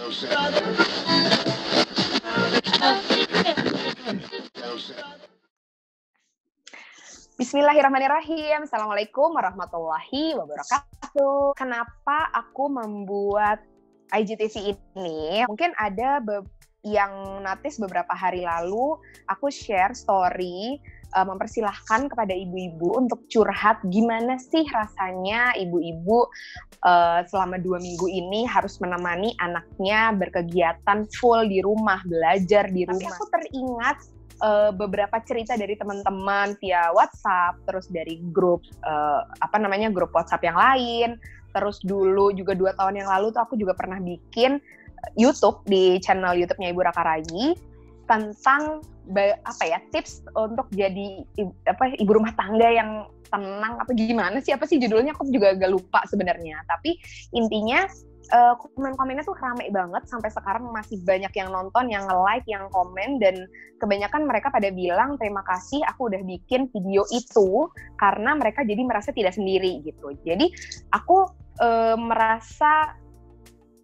Bismillahirrahmanirrahim. Assalamualaikum warahmatullahi wabarakatuh. Kenapa aku membuat IGTV ini? Mungkin ada yang notice beberapa hari lalu, aku share story mempersilahkan kepada ibu-ibu untuk curhat gimana sih rasanya ibu-ibu selama 2 minggu ini harus menemani anaknya berkegiatan full di rumah, belajar di rumah. Tapi aku teringat beberapa cerita dari teman-teman via WhatsApp, terus dari grup grup WhatsApp yang lain, terus dulu juga 2 tahun yang lalu tuh aku juga pernah bikin YouTube di channel YouTube-nya Ibu Raka Rayi tentang tips untuk jadi ibu rumah tangga yang tenang apa sih judulnya, aku juga agak lupa sebenarnya, tapi intinya komen-komennya tuh rame banget sampai sekarang, masih banyak yang nonton, yang nge-like, yang komen, dan kebanyakan mereka pada bilang terima kasih aku udah bikin video itu karena mereka jadi merasa tidak sendiri gitu. Jadi aku merasa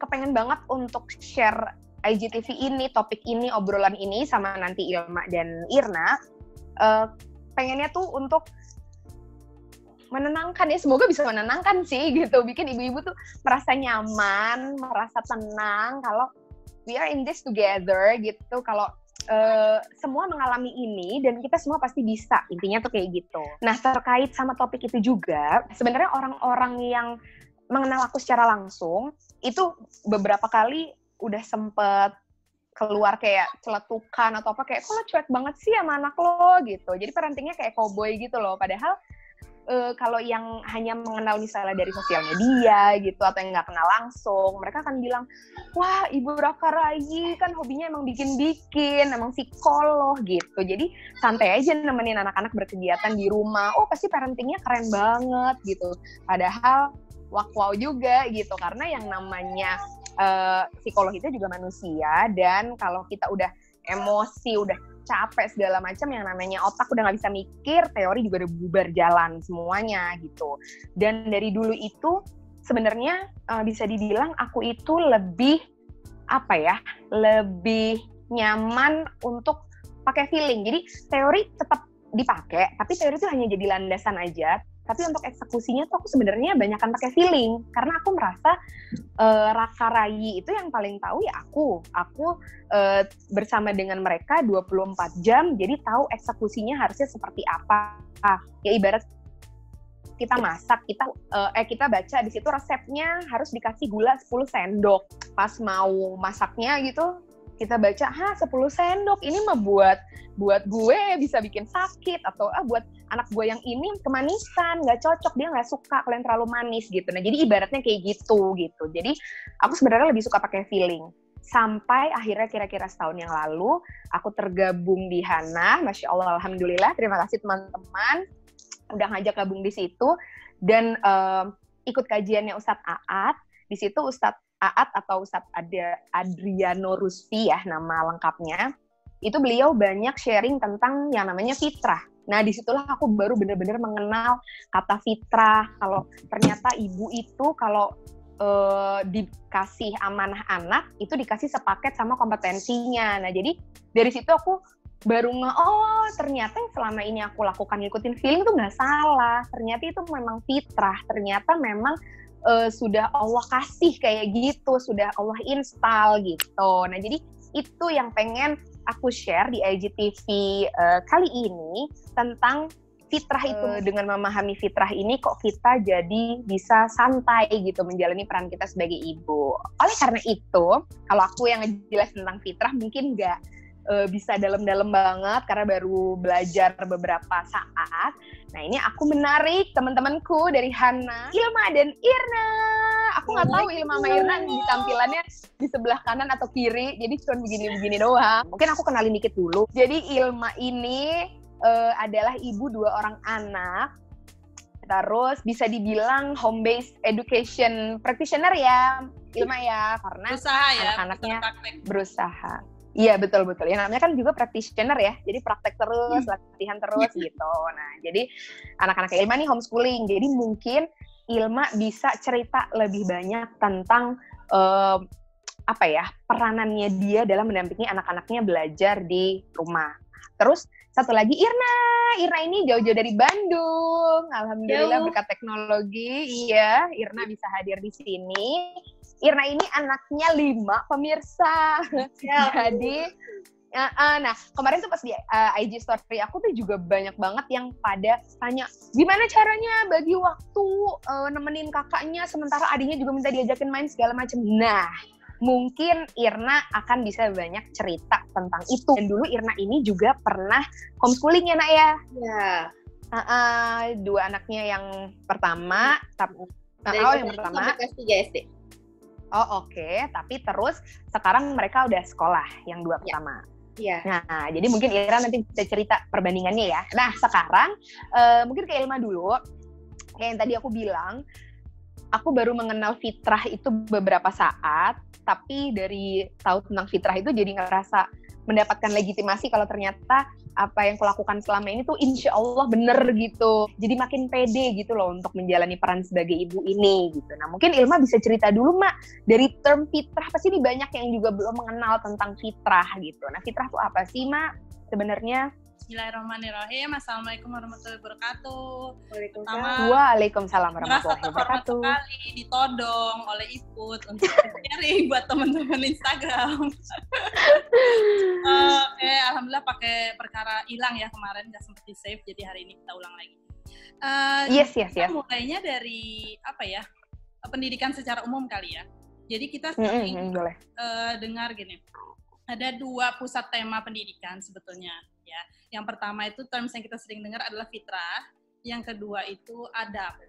kepengen banget untuk share IGTV ini, topik ini, obrolan ini sama nanti Ilma dan Irna. Pengennya tuh untuk menenangkan ya, semoga bisa menenangkan sih gitu, bikin ibu-ibu tuh merasa nyaman, merasa tenang kalau we are in this together gitu, kalau semua mengalami ini dan kita semua pasti bisa, intinya tuh kayak gitu. Nah, terkait sama topik itu juga, sebenarnya orang-orang yang mengenal aku secara langsung itu beberapa kali udah sempet keluar kayak celetukan atau apa, kayak kok lo cuek banget sih sama anak lo gitu, jadi parentingnya kayak cowboy gitu loh, padahal kalau yang hanya mengenal misalnya dari sosial media gitu atau yang nggak kenal langsung, mereka akan bilang, wah Ibu Raka Rayi kan hobinya emang bikin-bikin, emang psikolog gitu, jadi santai aja nemenin anak-anak berkegiatan di rumah, oh pasti parentingnya keren banget gitu. Padahal wow juga gitu, karena yang namanya psikolog itu juga manusia, dan kalau kita udah emosi, udah capek segala macam, yang namanya otak udah nggak bisa mikir, teori juga udah bubar jalan semuanya gitu. Dan dari dulu itu sebenarnya bisa dibilang aku itu lebih nyaman untuk pakai feeling. Jadi teori tetap dipakai, tapi teori itu hanya jadi landasan aja. Tapi untuk eksekusinya tuh aku sebenarnya banyakan pakai feeling, karena aku merasa Raka Rayi itu yang paling tahu ya aku bersama dengan mereka 24 jam, jadi tahu eksekusinya harusnya seperti apa. Ya ibarat kita masak, kita baca di situ resepnya harus dikasih gula 10 sendok. Pas mau masaknya gitu, kita baca, 10 sendok, ini mah buat gue bisa bikin sakit, atau buat anak gue yang ini kemanisan, nggak cocok, dia nggak suka kalian terlalu manis gitu. Nah jadi ibaratnya kayak gitu. Jadi aku sebenarnya lebih suka pakai feeling. Sampai akhirnya kira-kira setahun yang lalu aku tergabung di Hana, Masya Allah, Alhamdulillah, terima kasih teman-teman udah ngajak gabung di situ, dan ikut kajiannya Ustadz Aat. Di situ Ustadz Aat atau Ustadz Adriano Rusfi ya nama lengkapnya, itu beliau banyak sharing tentang yang namanya fitrah. Nah disitulah aku baru benar-benar mengenal kata fitrah, kalau ternyata ibu itu kalau dikasih amanah anak itu dikasih sepaket sama kompetensinya. Nah jadi dari situ aku baru ternyata yang selama ini aku lakukan ngikutin feeling tuh nggak salah, ternyata itu memang fitrah, ternyata memang sudah Allah kasih kayak gitu, sudah Allah install gitu. Nah jadi itu yang pengen aku share di IGTV kali ini, tentang fitrah itu. Dengan memahami fitrah ini kok kita jadi bisa santai gitu menjalani peran kita sebagai ibu. Oleh karena itu, kalau aku yang ngejelasin tentang fitrah mungkin nggak bisa dalam-dalam banget karena baru belajar beberapa saat. Nah ini aku menarik teman-temanku dari Hana, Ilma dan Irna. Aku nggak tahu Ilma sama Irna di tampilannya di sebelah kanan atau kiri, jadi cuma begini-begini doang. Mungkin aku kenalin dikit dulu. Jadi Ilma ini adalah ibu 2 orang anak, terus bisa dibilang home based education practitioner ya Ilma ya, karena anak-anaknya berusaha. Iya betul. Ya namanya kan juga practitioner ya, jadi praktek terus, latihan terus gitu. Nah jadi anak-anak Ilma nih homeschooling, jadi mungkin Ilma bisa cerita lebih banyak tentang apa ya, peranannya dia dalam mendampingi anak-anaknya belajar di rumah. Terus satu lagi Irna ini jauh-jauh dari Bandung, alhamdulillah berkat teknologi, iya Irna bisa hadir di sini. Irna ini anaknya 5 pemirsa, jadi nah kemarin tuh pas di IG story aku tuh juga banyak banget yang pada tanya gimana caranya bagi waktu nemenin kakaknya sementara adiknya juga minta diajakin main segala macam. Nah mungkin Irna akan bisa banyak cerita tentang itu. Dan dulu Irna ini juga pernah homeschooling ya nak ya? Iya. 2 anaknya yang pertama, yang pertama kelas 3 SD. Oh oke. Tapi terus sekarang mereka udah sekolah yang 2 pertama. Iya. Nah jadi mungkin Irna nanti bisa cerita perbandingannya ya. Nah sekarang mungkin ke Ilma dulu. Kayak yang tadi aku bilang, aku baru mengenal fitrah itu beberapa saat, tapi dari tahu tentang fitrah itu jadi ngerasa mendapatkan legitimasi kalau ternyata apa yang kulakukan selama ini tuh insya Allah bener gitu. Jadi makin pede gitu loh untuk menjalani peran sebagai ibu ini gitu. Nah mungkin Ilma bisa cerita dulu Mak, dari term fitrah pasti ini banyak yang juga belum mengenal tentang fitrah gitu. Nah fitrah tuh apa sih Mak sebenarnya? Bismillahirrahmanirrahim. Assalamualaikum warahmatullahi wabarakatuh. Waalaikumsalam warahmatullahi wabarakatuh. Merasa sekali ditodong oleh Iput untuk sharing buat teman-teman Instagram. Alhamdulillah pakai perkara hilang ya kemarin, nggak sempat di save, jadi hari ini kita ulang lagi. Yes. Mulainya dari apa ya? Pendidikan secara umum kali ya. Jadi kita sering dengar gini. Ada 2 pusat tema pendidikan sebetulnya ya. Yang pertama itu terms yang kita sering dengar adalah fitrah, yang kedua itu adab.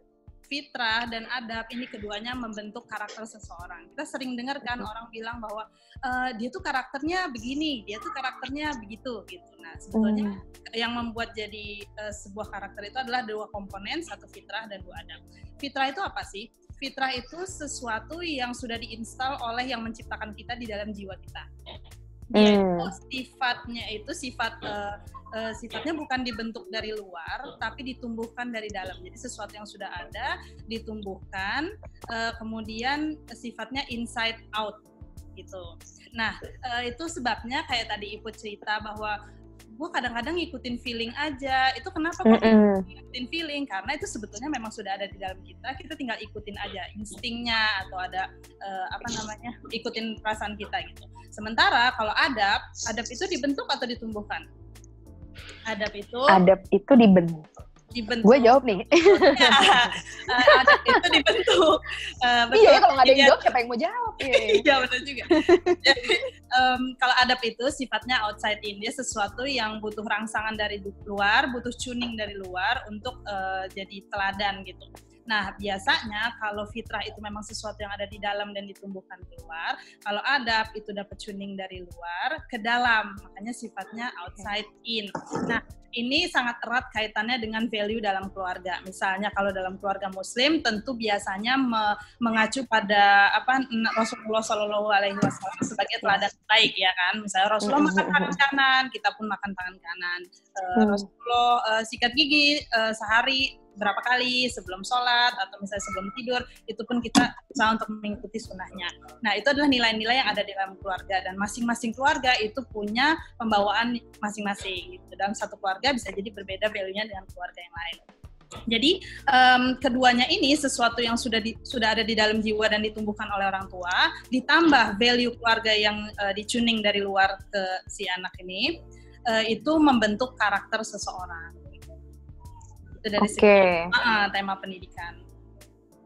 Fitrah dan adab ini keduanya membentuk karakter seseorang. Kita sering dengar kan orang bilang bahwa dia tuh karakternya begini, dia tuh karakternya begitu gitu. Nah, sebetulnya yang membuat jadi sebuah karakter itu adalah 2 komponen, 1 fitrah dan 2 adab. Fitrah itu apa sih? Fitrah itu sesuatu yang sudah diinstal oleh yang menciptakan kita di dalam jiwa kita. Sifatnya bukan dibentuk dari luar, tapi ditumbuhkan dari dalam. Jadi sesuatu yang sudah ada ditumbuhkan, kemudian sifatnya inside out gitu. Nah itu sebabnya kayak tadi Ibu cerita bahwa gue kadang-kadang ngikutin feeling aja. Itu kenapa kok ngikutin feeling? Karena itu sebetulnya memang sudah ada di dalam kita tinggal ikutin aja instingnya atau ada ikutin perasaan kita gitu. Sementara kalau adab itu dibentuk atau ditumbuhkan? Adab itu dibentuk. Gue jawab nih. Adab itu dibentuk. Iya, kalau nggak ada yang jawab, siapa yang mau jawab? Iya, benar juga. Jadi, kalau adab itu sifatnya outside in. Dia sesuatu yang butuh rangsangan dari luar, butuh tuning dari luar untuk jadi teladan gitu. Nah, biasanya kalau fitrah itu memang sesuatu yang ada di dalam dan ditumbuhkan keluar. Kalau adab itu dapat tuning dari luar ke dalam, makanya sifatnya outside in. Nah, ini sangat erat kaitannya dengan value dalam keluarga. Misalnya kalau dalam keluarga Muslim, tentu biasanya mengacu pada Rasulullah Shallallahu Alaihi Wasallam sebagai teladan baik, ya kan? Misalnya Rasulullah makan tangan kanan, kita pun makan tangan kanan. Rasulullah sikat gigi sehari berapa kali sebelum sholat atau misalnya sebelum tidur, itu pun kita berusaha untuk mengikuti sunnahnya. Nah, itu adalah nilai-nilai yang ada di dalam keluarga, dan masing-masing keluarga itu punya pembawaan masing-masing. Gitu. Dalam satu keluarga bisa jadi berbeda value-nya dengan keluarga yang lain. Jadi keduanya ini sesuatu yang sudah ada di dalam jiwa dan ditumbuhkan oleh orang tua, ditambah value keluarga yang di-tuning dari luar ke si anak ini, itu membentuk karakter seseorang. Itu dari tema pendidikan.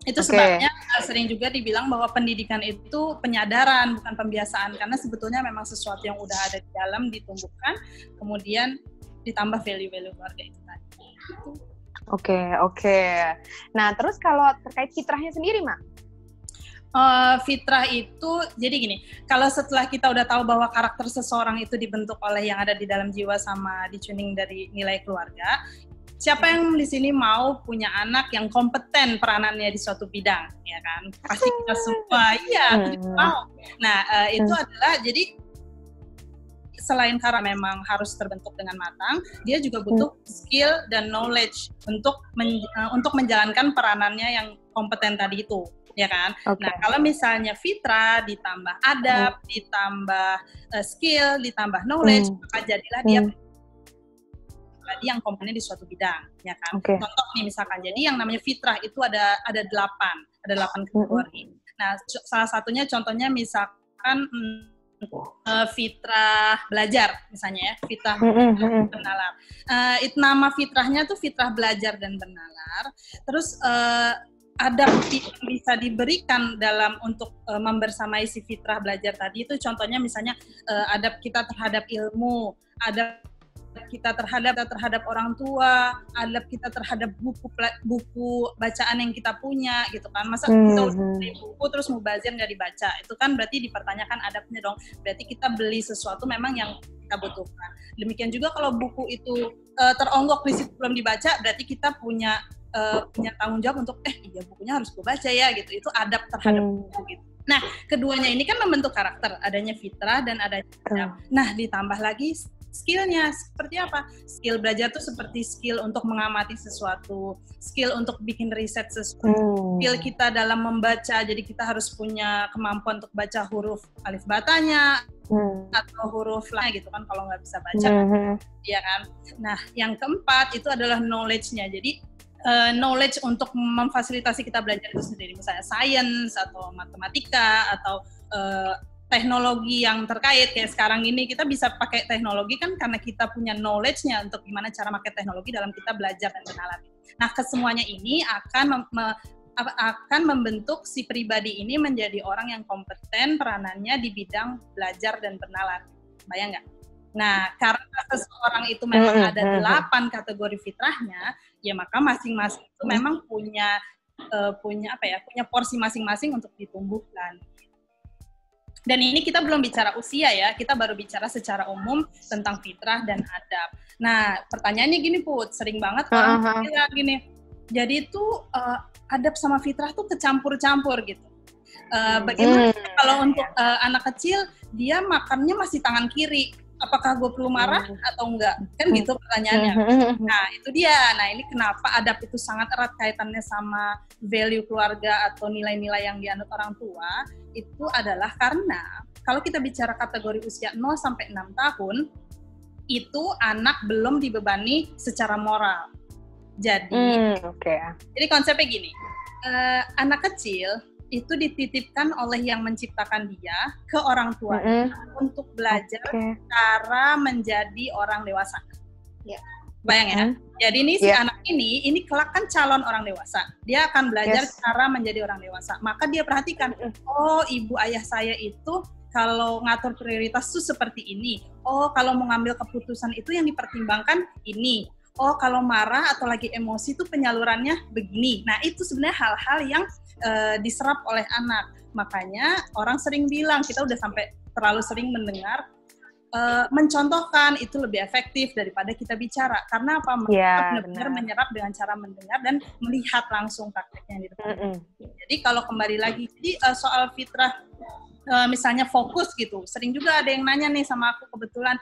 Itu sebabnya sering juga dibilang bahwa pendidikan itu penyadaran, bukan pembiasaan, karena sebetulnya memang sesuatu yang udah ada di dalam ditumbuhkan, kemudian ditambah value-value keluarga itu tadi. Oke. Nah, terus kalau terkait fitrahnya sendiri, Mak? Fitrah itu, jadi gini, kalau setelah kita udah tahu bahwa karakter seseorang itu dibentuk oleh yang ada di dalam jiwa sama di-tuning dari nilai keluarga, siapa yang di sini mau punya anak yang kompeten peranannya di suatu bidang, ya kan? Pasti kita semua, mau. Nah, itu adalah, jadi selain karena memang harus terbentuk dengan matang, dia juga butuh skill dan knowledge untuk menjalankan peranannya yang kompeten tadi itu. ya kan? Okay. Nah, kalau misalnya fitrah ditambah adab, ditambah skill, ditambah knowledge, maka jadilah dia pribadi yang komponen di suatu bidang, ya kan? Okay. Contoh nih misalkan, jadi yang namanya fitrah itu ada 8 kategori. Nah, salah satunya contohnya misalkan fitrah belajar misalnya ya, fitrah bernalar. Nama fitrahnya tuh fitrah belajar dan bernalar. Terus adab yang bisa diberikan dalam untuk membersamai si fitrah belajar tadi itu contohnya misalnya adab kita terhadap ilmu, adab kita terhadap orang tua, adab kita terhadap buku bacaan yang kita punya gitu kan. Masa kita beli buku terus mubazir nggak dibaca, itu kan berarti dipertanyakan adabnya dong. Berarti kita beli sesuatu memang yang kita butuhkan. Demikian juga kalau buku itu teronggok di situ belum dibaca, berarti kita punya tanggung jawab untuk iya bukunya harus gue baca ya gitu. Itu adab terhadap buku gitu. Nah, keduanya ini kan membentuk karakter, adanya fitrah dan adanya adab. Nah, ditambah lagi skill-nya seperti apa? Skill belajar tuh seperti skill untuk mengamati sesuatu, skill untuk bikin riset sesuatu, skill kita dalam membaca, jadi kita harus punya kemampuan untuk baca huruf alif batanya atau huruf lain gitu kan kalau nggak bisa baca, ya kan? Nah, yang keempat itu adalah knowledge-nya. Jadi knowledge untuk memfasilitasi kita belajar itu sendiri, misalnya science atau matematika atau teknologi yang terkait kayak sekarang ini kita bisa pakai teknologi kan karena kita punya knowledge-nya untuk gimana cara pakai teknologi dalam kita belajar dan bernalar. Nah, kesemuanya ini akan membentuk si pribadi ini menjadi orang yang kompeten peranannya di bidang belajar dan bernalar. Bayang nggak? Nah, karena seseorang itu memang ada 8 kategori fitrahnya, ya maka masing-masing itu memang punya porsi masing-masing untuk ditumbuhkan. Dan ini kita belum bicara usia ya, kita baru bicara secara umum tentang fitrah dan adab. Nah, pertanyaannya gini Put, sering banget orang bilang gini, jadi itu adab sama fitrah tuh kecampur-campur gitu. Bagaimana kalau untuk anak kecil, dia makannya masih tangan kiri, apakah gue perlu marah atau enggak? Kan gitu pertanyaannya. Nah, itu dia. Nah, ini kenapa adab itu sangat erat kaitannya sama value keluarga atau nilai-nilai yang dianut orang tua, itu adalah karena kalau kita bicara kategori usia 0 sampai 6 tahun, itu anak belum dibebani secara moral. Jadi, jadi konsepnya gini, anak kecil itu dititipkan oleh yang menciptakan dia ke orang tua untuk belajar cara menjadi orang dewasa. Bayang ya. Jadi ini si anak ini kelak kan calon orang dewasa. Dia akan belajar cara menjadi orang dewasa. Maka dia perhatikan, oh ibu ayah saya itu kalau ngatur prioritas tuh seperti ini. Oh kalau mau ngambil keputusan itu yang dipertimbangkan ini. Oh kalau marah atau lagi emosi tuh penyalurannya begini. Nah itu sebenarnya hal-hal yang diserap oleh anak. Makanya orang sering bilang, kita udah sampai terlalu sering mendengar mencontohkan itu lebih efektif daripada kita bicara. Karena apa? Benar-benar menyerap dengan cara mendengar dan melihat langsung prakteknya di depan. Jadi kalau kembali lagi, jadi soal fitrah misalnya fokus gitu. Sering juga ada yang nanya nih sama aku kebetulan,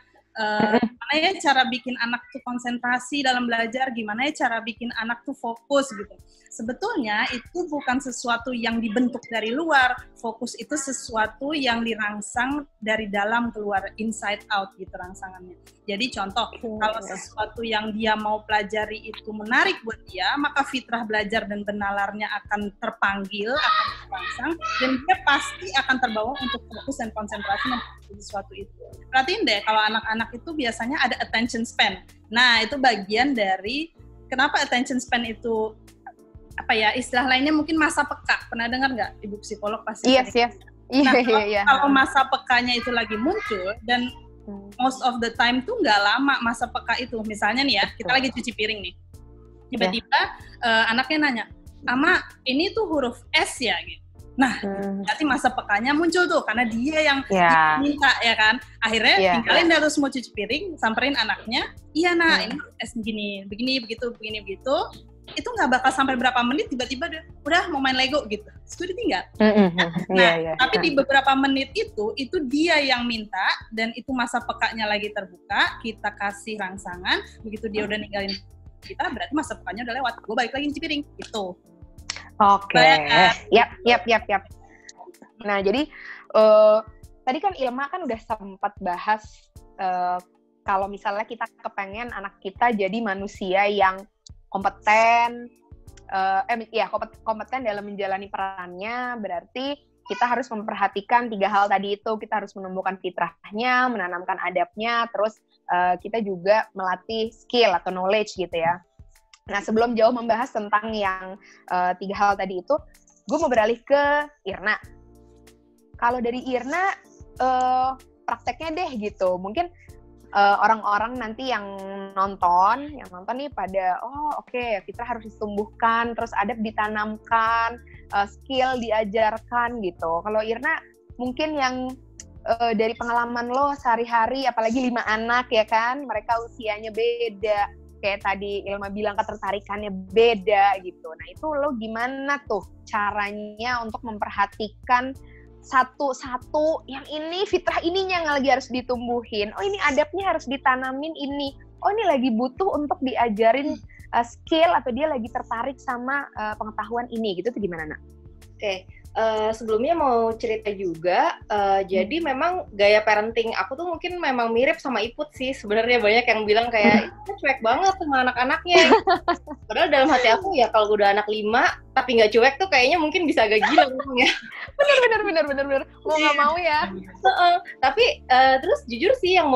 gimana ya cara bikin anak tuh konsentrasi dalam belajar, gimana ya cara bikin anak tuh fokus gitu. Sebetulnya itu bukan sesuatu yang dibentuk dari luar, fokus itu sesuatu yang dirangsang dari dalam keluar, inside out gitu rangsangannya. Jadi contoh, kalau sesuatu yang dia mau pelajari itu menarik buat dia, maka fitrah belajar dan bernalarnya akan terpanggil, akan terangsang, dan dia pasti akan terbawa untuk fokus dan konsentrasi mempelajari sesuatu itu. Perhatiin deh, kalau anak-anak itu biasanya ada attention span. Nah, itu bagian dari kenapa attention span itu istilah lainnya mungkin masa peka. Pernah dengar nggak? Ibu psikolog pasti. Yes. Nah, kalau masa pekanya itu lagi muncul dan most of the time tuh nggak lama masa peka itu. Misalnya nih ya, kita lagi cuci piring nih. Tiba-tiba anaknya nanya, "Ama, ini tuh huruf S ya?" gitu. Nah, berarti masa pekanya muncul tuh karena dia yang minta ya kan. Akhirnya tinggalin dia terus mau cuci piring, samperin anaknya, "Iya nak, ini S begini, begitu." Itu nggak bakal sampai berapa menit tiba-tiba udah mau main Lego gitu, terus ditinggal. Tapi di beberapa menit itu dia yang minta dan itu masa pekanya lagi terbuka, kita kasih rangsangan, begitu dia udah ninggalin kita berarti masa pekanya udah lewat, gue balik lagi cuci piring gitu. Oke. Yap. Nah, jadi tadi kan Ilma kan udah sempat bahas kalau misalnya kita kepengen anak kita jadi manusia yang kompeten, kompeten dalam menjalani perannya, berarti kita harus memperhatikan 3 hal tadi itu. Kita harus menumbuhkan fitrahnya, menanamkan adabnya, terus kita juga melatih skill atau knowledge gitu ya. Nah, sebelum jauh membahas tentang yang 3 hal tadi itu, gue mau beralih ke Irna. Kalau dari Irna, prakteknya deh gitu. Mungkin orang-orang nanti yang nonton nih pada, fitrah harus ditumbuhkan, terus adab ditanamkan, skill diajarkan gitu. Kalau Irna, mungkin yang dari pengalaman lo sehari-hari, apalagi 5 anak ya kan, mereka usianya beda, kayak tadi Ilma bilang ketertarikannya beda gitu. Nah itu lo gimana tuh caranya untuk memperhatikan satu-satu, yang ini fitrah ininya yang lagi harus ditumbuhin, oh ini adabnya harus ditanamin ini, oh ini lagi butuh untuk diajarin skill atau dia lagi tertarik sama pengetahuan ini gitu tuh gimana, Nak? Oke. Sebelumnya mau cerita juga, jadi memang gaya parenting aku tuh mungkin memang mirip sama Iput sih. Sebenarnya banyak yang bilang kayak, itu cuek banget sama anak-anaknya. Padahal dalam hati aku ya kalau udah anak 5, tapi nggak cuek tuh kayaknya mungkin bisa agak gila ngomongnya. Bener. Mau nggak mau ya. Tapi terus jujur sih yang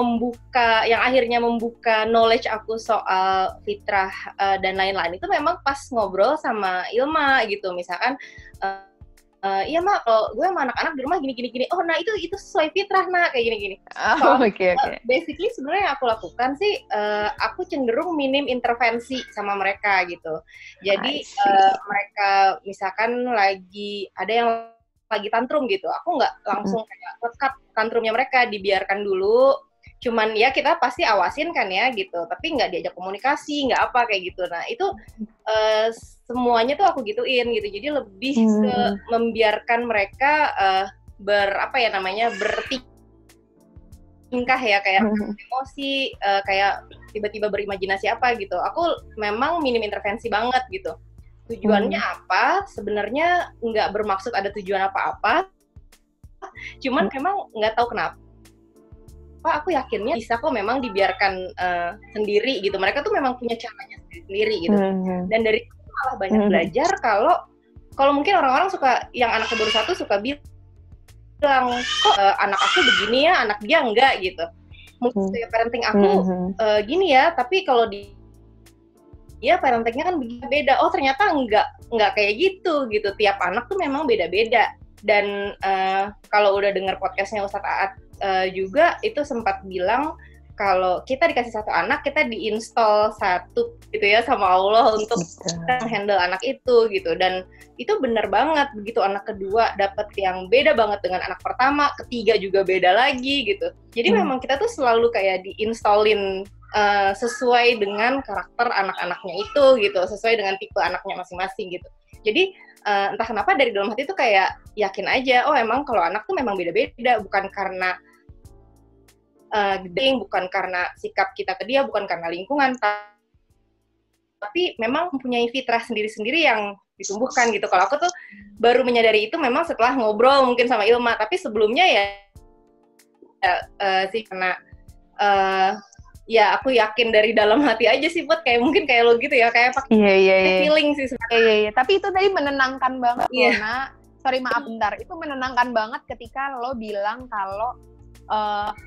akhirnya membuka knowledge aku soal fitrah dan lain-lain itu memang pas ngobrol sama Ilma gitu. Misalkan, iya Mak, kalau gue sama anak-anak di rumah gini. Oh, nah itu sesuai fitrah, Nak, kayak gini. Oke. Basically sebenarnya yang aku lakukan sih, aku cenderung minim intervensi sama mereka gitu. Jadi mereka misalkan ada yang lagi tantrum gitu, aku nggak langsung kayak lekat tantrumnya mereka, dibiarkan dulu. Cuman ya kita pasti awasin kan ya gitu, tapi nggak diajak komunikasi, nggak apa kayak gitu. Nah itu semuanya tuh aku gituin gitu, jadi lebih ke membiarkan mereka bertingkah ya, kayak emosi, kayak tiba-tiba berimajinasi apa gitu. Aku memang minim intervensi banget gitu. Tujuannya apa? Sebenarnya nggak bermaksud ada tujuan apa-apa, cuman memang nggak tahu kenapa. Aku yakinnya bisa kok memang dibiarkan sendiri gitu. Mereka tuh memang punya caranya sendiri gitu. Dan dari itu malah banyak belajar kalau mungkin orang-orang suka, yang anaknya baru 1 suka bilang, kok anak aku begini ya, anak dia enggak gitu. Mungkin kayak parenting aku gini ya, tapi kalau dia parentingnya kan beda. Oh ternyata enggak kayak gitu. Tiap anak tuh memang beda-beda. Dan kalau udah dengar podcastnya Ustadz Aat juga itu sempat bilang kalau kita dikasih 1 anak, kita diinstal 1 gitu ya sama Allah untuk handle anak itu gitu. Dan itu benar banget, begitu anak kedua dapat yang beda banget dengan anak pertama, ketiga juga beda lagi gitu. Jadi memang kita tuh selalu kayak diinstalin sesuai dengan karakter anak-anaknya itu gitu, sesuai dengan tipe anaknya masing-masing gitu. Jadi entah kenapa dari dalam hati tuh kayak yakin aja, oh emang kalau anak tuh memang beda-beda, bukan karena bukan karena sikap kita ke dia, bukan karena lingkungan, tapi memang mempunyai fitrah sendiri-sendiri yang ditumbuhkan gitu. Kalau aku tuh baru menyadari itu memang setelah ngobrol mungkin sama Ilma, tapi sebelumnya karena ya aku yakin dari dalam hati aja sih, buat kayak mungkin kayak lo gitu ya, kayak pakai feeling sih sebenarnya. Iya. Tapi itu tadi menenangkan banget loh, Nak. Sorry maaf bentar, itu menenangkan banget ketika lo bilang kalau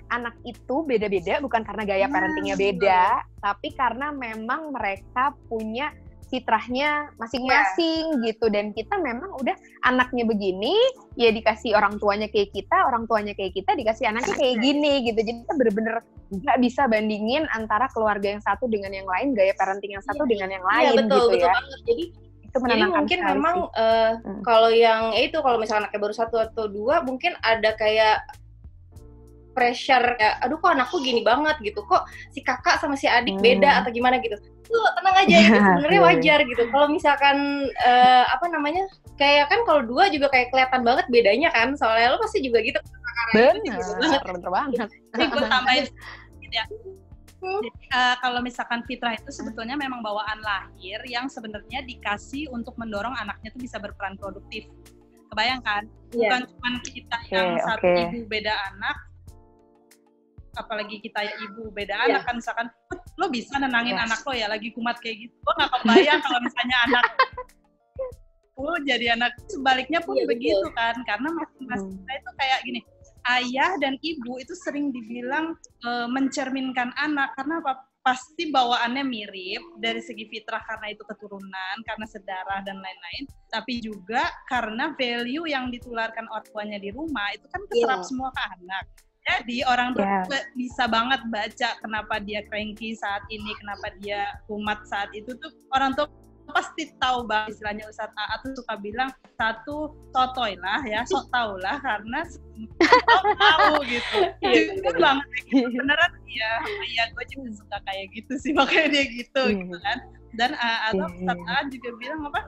anak itu beda-beda bukan karena gaya parentingnya beda, tapi karena memang mereka punya fitrahnya masing-masing gitu. Dan kita memang udah anaknya begini, ya dikasih orang tuanya kayak kita, orang tuanya kayak kita, dikasih anaknya kayak gini gitu. Jadi kita bener-bener nggak bisa bandingin antara keluarga yang satu dengan yang lain, gaya parenting yang satu dengan yang lain betul, gitu ya. Banget. Jadi mungkin memang kalau kalau misalnya anaknya baru 1 atau 2, mungkin ada kayak pressure, aduh kok anakku gini banget gitu, kok si kakak sama si adik beda atau gimana gitu. Tuh tenang aja, itu sebenarnya wajar gitu. Kalau misalkan kayak kan kalau 2 juga kayak kelihatan banget bedanya kan, soalnya lo pasti juga gitu. Bener banget. Ini gue tambahin sedikit ya. Jadi, kalau misalkan fitrah itu sebetulnya memang bawaan lahir yang sebenarnya dikasih untuk mendorong anaknya tuh bisa berperan produktif. Kebayangkan? Bukan cuma kita yang satu ibu beda anak, apalagi kita ibu beda anak kan, misalkan lo bisa nenangin anak lo ya lagi kumat kayak gitu. Lo nggak kebayang kalau misalnya anak lo jadi anak sebaliknya pun begitu kan, karena masing-masing kita itu kayak gini. Ayah dan ibu itu sering dibilang mencerminkan anak karena apa? Pasti bawaannya mirip dari segi fitrah karena itu keturunan, karena sedarah dan lain-lain, tapi juga karena value yang ditularkan orang tuanya di rumah itu kan keserap semua ke anak. Jadi orang tua bisa banget baca kenapa dia cranky saat ini, kenapa dia kumat saat itu tuh orang tua pasti tahu banget. Istilahnya Ustadz A tuh suka bilang satu sotoy lah ya, sok tau lah karena tahu gitu. Iya banget beneran ya gue juga suka kayak gitu sih, makanya dia gitu gitu kan. Dan atau Ustadz A juga bilang apa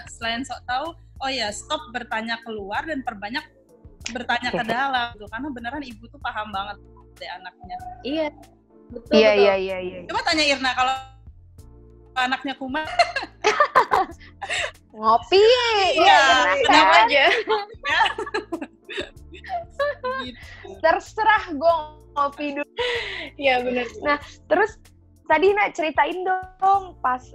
selain sok tahu, oh ya stop bertanya keluar dan perbanyak bertanya ke dalam gitu, karena beneran ibu tuh paham banget deh anaknya. Iya betul. Iya. Coba tanya Irna kalau anaknya kumat ngopi kenapa aja terserah gue ngopi dulu. Iya benar. Nah terus tadi Nak ceritain dong pas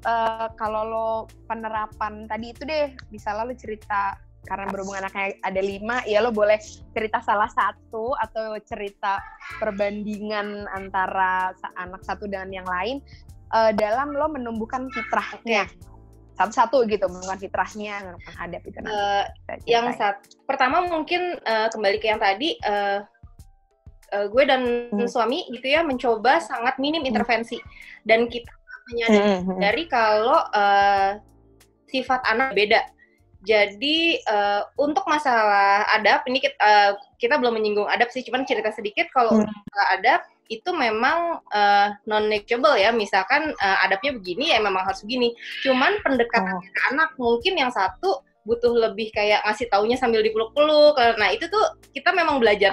kalau lo penerapan tadi itu deh, misalnya lo cerita karena berhubung anaknya ada 5, ya lo boleh cerita salah satu atau cerita perbandingan antara anak satu dengan yang lain dalam lo menumbuhkan fitrahnya. Satu-satu gitu, menumbuhkan fitrahnya, menumbuhkan adab itu. Yang pertama mungkin kembali ke yang tadi, gue dan suami gitu ya mencoba sangat minim intervensi, dan kita menyadari kalau sifat anak beda. Jadi untuk masalah adab ini kita belum menyinggung adab sih, cuman cerita sedikit kalau masalah adab itu memang non-negotiable ya, misalkan adabnya begini ya memang harus begini. Cuman pendekatan ke anak mungkin yang satu butuh lebih kayak ngasih taunya sambil dipeluk-peluk. Nah itu tuh kita memang belajar.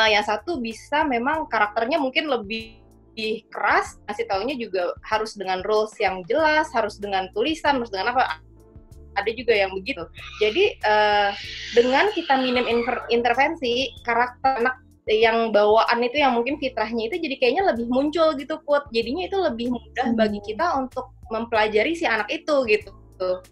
Yang satu bisa memang karakternya mungkin lebih keras, ngasih taunya juga harus dengan rules yang jelas, harus dengan tulisan, harus dengan apa. Ada juga yang begitu. Jadi dengan kita minim intervensi, karakter anak yang bawaan itu yang mungkin fitrahnya itu jadi kayaknya lebih muncul gitu Put. Jadinya itu lebih mudah bagi kita untuk mempelajari si anak itu gitu.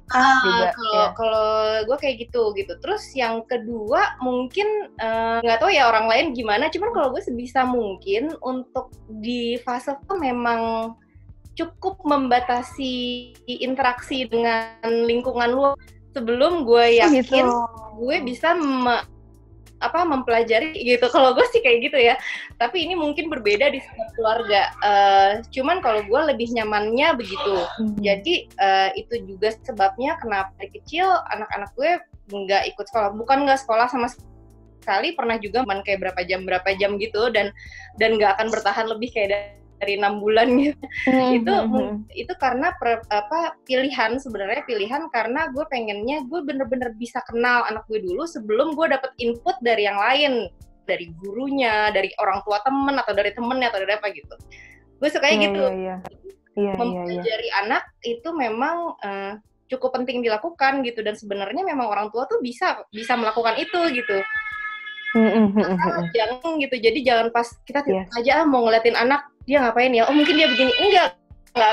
Kalau gue kayak gitu. Terus yang kedua mungkin nggak tahu ya orang lain gimana, cuman kalau gue sebisa mungkin untuk di fase itu memang cukup membatasi interaksi dengan lingkungan luar sebelum gue yakin gue bisa mempelajari gitu. Kalau gue sih kayak gitu ya, tapi ini mungkin berbeda di setiap keluarga. Cuman kalau gue lebih nyamannya begitu. Jadi itu juga sebabnya kenapa dari kecil anak-anak gue nggak ikut sekolah. Bukan nggak sekolah sama sekali, pernah juga main kayak berapa jam gitu, dan nggak akan bertahan lebih kayak dari 6 bulan gitu. Itu karena pilihan karena gue pengennya gue bener-bener bisa kenal anak gue dulu sebelum gue dapet input dari yang lain, dari gurunya, dari orang tua temen, atau dari temennya, atau dari apa gitu. Gue sukanya gitu. Mempelajari anak itu memang cukup penting dilakukan gitu, dan sebenarnya memang orang tua tuh bisa melakukan itu gitu. Jangan gitu, jadi jangan pas kita aja mau ngeliatin anak dia ngapain ya, oh mungkin dia begini, enggak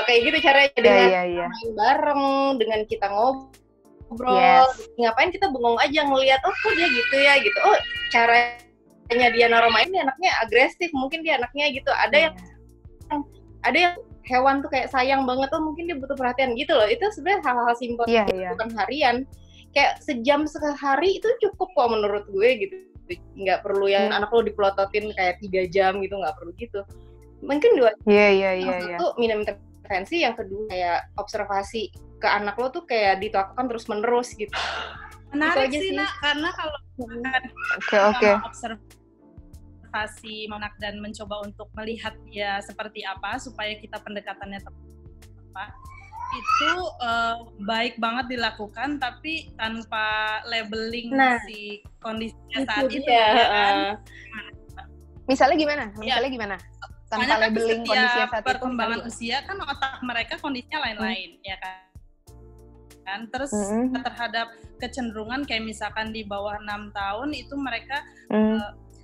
kayak gitu caranya, dengan main bareng, dengan kita ngobrol, ngapain kita bengong aja ngeliat, oh kok dia gitu ya gitu, oh caranya dia naruh main dia anaknya agresif, mungkin dia anaknya gitu, ada yang hewan tuh kayak sayang banget, oh mungkin dia butuh perhatian gitu loh. Itu sebenarnya hal-hal simpel, bukan harian, kayak sejam sehari itu cukup kok menurut gue gitu. Nggak perlu yang anak lo dipelototin kayak 3 jam gitu, nggak perlu gitu. Mungkin 2 satu minim intervensi, yang kedua kayak observasi ke anak lo tuh kayak dilakukan terus menerus gitu. Menarik sih Nak, karena kalau observasi anak dan mencoba untuk melihat dia seperti apa supaya kita pendekatannya tepat, itu baik banget dilakukan, tapi tanpa labeling si kondisinya saat itu ya kan. Misalnya gimana? tanpa Makanya kan labeling kondisinya setiap saat perkembangan itu. usia kan otak mereka kondisinya lain-lain, ya kan? Terus terhadap kecenderungan kayak misalkan di bawah 6 tahun itu mereka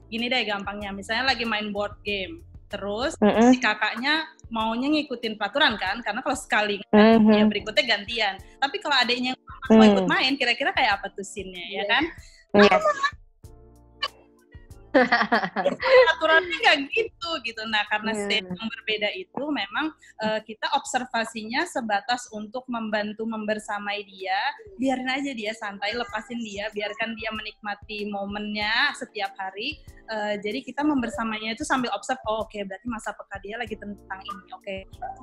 gini deh gampangnya, misalnya lagi main board game, terus si kakaknya maunya ngikutin peraturan kan, karena kalau sekali ya berikutnya gantian. Tapi kalau adiknya mau ikut main, kira-kira kayak apa tuh scene-nya, ya kan? Yes. Aturannya nggak gitu. Nah, karena stage yang berbeda itu memang kita observasinya sebatas untuk membantu membersamai dia, biarin aja dia santai, lepasin dia, biarkan dia menikmati momennya setiap hari. Jadi kita membersamainya itu sambil observe, oh oke, berarti masa peka dia lagi tentang ini, oke.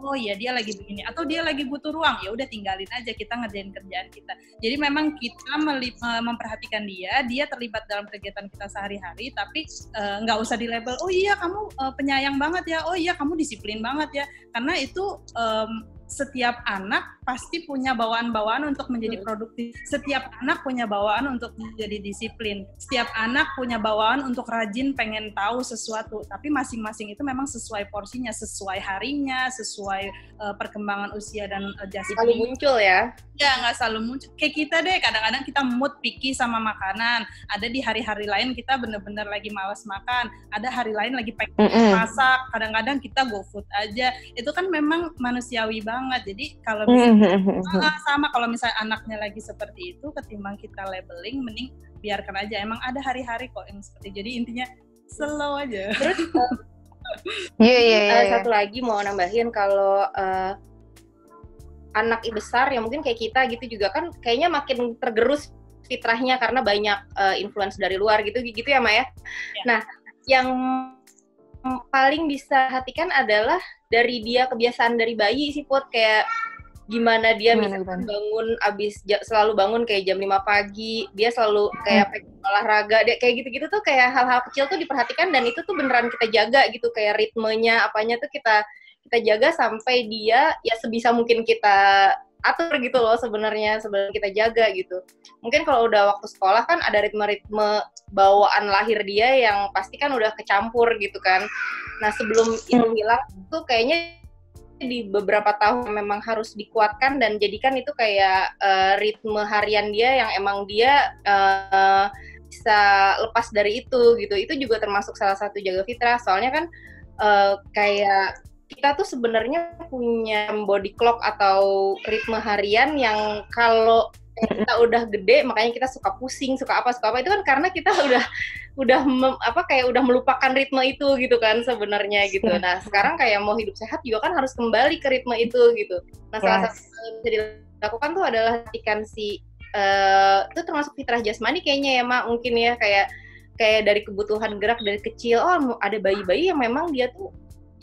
Oh iya dia lagi begini, atau dia lagi butuh ruang, ya udah tinggalin aja, kita ngerjain kerjaan kita. Jadi memang kita memperhatikan dia terlibat dalam kegiatan kita sehari-hari, tapi nggak usah di label, oh iya kamu penyayang banget ya, oh iya kamu disiplin banget ya, karena itu setiap anak pasti punya bawaan-bawaan untuk menjadi produktif. Setiap anak punya bawaan untuk menjadi disiplin. Setiap anak punya bawaan untuk rajin pengen tahu sesuatu. Tapi masing-masing itu memang sesuai porsinya, sesuai harinya, sesuai perkembangan usia dan jasmani. Selalu muncul ya? Ya, nggak selalu muncul. Kayak kita deh, kadang-kadang kita mood picky sama makanan. Ada di hari-hari lain kita bener-bener lagi malas makan. Ada hari lain lagi pengen masak. Kadang-kadang kita go food aja. Itu kan memang manusiawi banget. Jadi kalau sama kalau misalnya anaknya lagi seperti itu, ketimbang kita labeling, mending biarkan aja. Emang ada hari-hari kok yang seperti. Jadi intinya slow aja. Terus Iya. Satu lagi mau nambahin kalau anak besar yang mungkin kayak kita gitu juga kan kayaknya makin tergerus fitrahnya karena banyak influence dari luar gitu ya Ma ya. Nah, yang paling bisa hatikan adalah dari dia kebiasaan dari bayi sih Put, kayak gimana dia misalkan bangun selalu bangun kayak jam 5 pagi, dia selalu kayak pengen olahraga, dia kayak gitu-gitu tuh kayak hal-hal kecil tuh diperhatikan dan itu tuh beneran kita jaga gitu, kayak ritmenya apanya tuh kita jaga sampai dia ya sebisa mungkin kita atur gitu loh sebenarnya sebelum kita jaga gitu. Mungkin kalau udah waktu sekolah kan ada ritme-ritme bawaan lahir dia yang pasti kan udah kecampur gitu kan. Nah sebelum itu hilang tuh kayaknya di beberapa tahun memang harus dikuatkan dan jadikan itu kayak ritme harian dia yang emang dia bisa lepas dari itu gitu. Itu juga termasuk salah satu jaga fitrah. Soalnya kan kayak kita tuh sebenarnya punya body clock atau ritme harian yang kalau kita udah gede makanya kita suka pusing, suka apa itu kan karena kita udah melupakan ritme itu gitu kan sebenarnya gitu. Nah, sekarang kayak mau hidup sehat juga kan harus kembali ke ritme itu gitu. Nah, salah satu yang bisa dilakukan tuh adalah hatikan itu termasuk fitrah jasmani kayaknya ya Mak, mungkin ya kayak dari kebutuhan gerak dari kecil. Oh, ada bayi-bayi yang memang dia tuh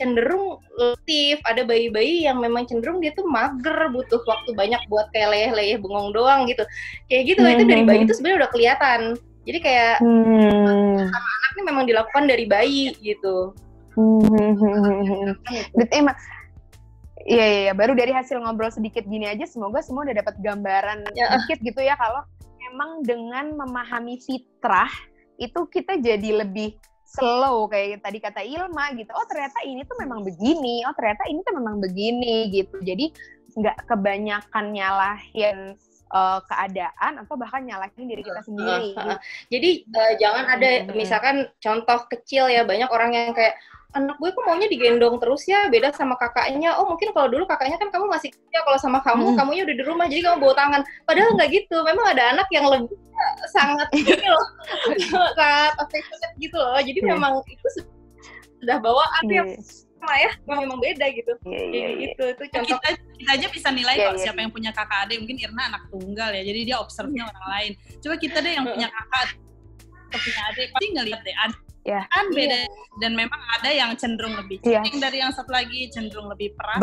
cenderung aktif, ada bayi-bayi yang memang cenderung dia tuh mager, butuh waktu banyak buat kayak leyeh-leyeh bengong doang gitu. Kayak gitu, itu dari bayi itu sebenarnya udah kelihatan. Jadi kayak sama anak ini memang dilakukan dari bayi gitu. Berarti emang Iya, baru dari hasil ngobrol sedikit gini aja semoga semua udah dapat gambaran sedikit gitu ya kalau emang dengan memahami fitrah itu kita jadi lebih slow kayak tadi kata Ilma gitu. Oh ternyata ini tuh memang begini, oh ternyata ini tuh memang begini gitu. Jadi nggak kebanyakan nyalahin keadaan atau bahkan nyalahin diri kita sendiri. Jadi jangan ada misalkan contoh kecil ya, banyak orang yang kayak anak gue kok maunya digendong terus ya, beda sama kakaknya. Oh mungkin kalau dulu kakaknya kan kamu masih kecil, kalau sama kamunya udah di rumah jadi kamu bawa tangan. Padahal nggak gitu, memang ada anak yang lebih sangat ini loh, sangat affectionate gitu loh. Jadi memang itu sudah bawaan ya memang beda gitu. Gitu itu contoh. Kita aja bisa nilai kok siapa yang punya kakak adik. Mungkin Irna anak tunggal ya, jadi dia observe-nya orang lain. Coba kita deh yang punya kakak atau punya adik pasti ngelihat deh kan beda dan memang ada yang cenderung lebih cuning dari yang satu lagi, cenderung lebih perasa,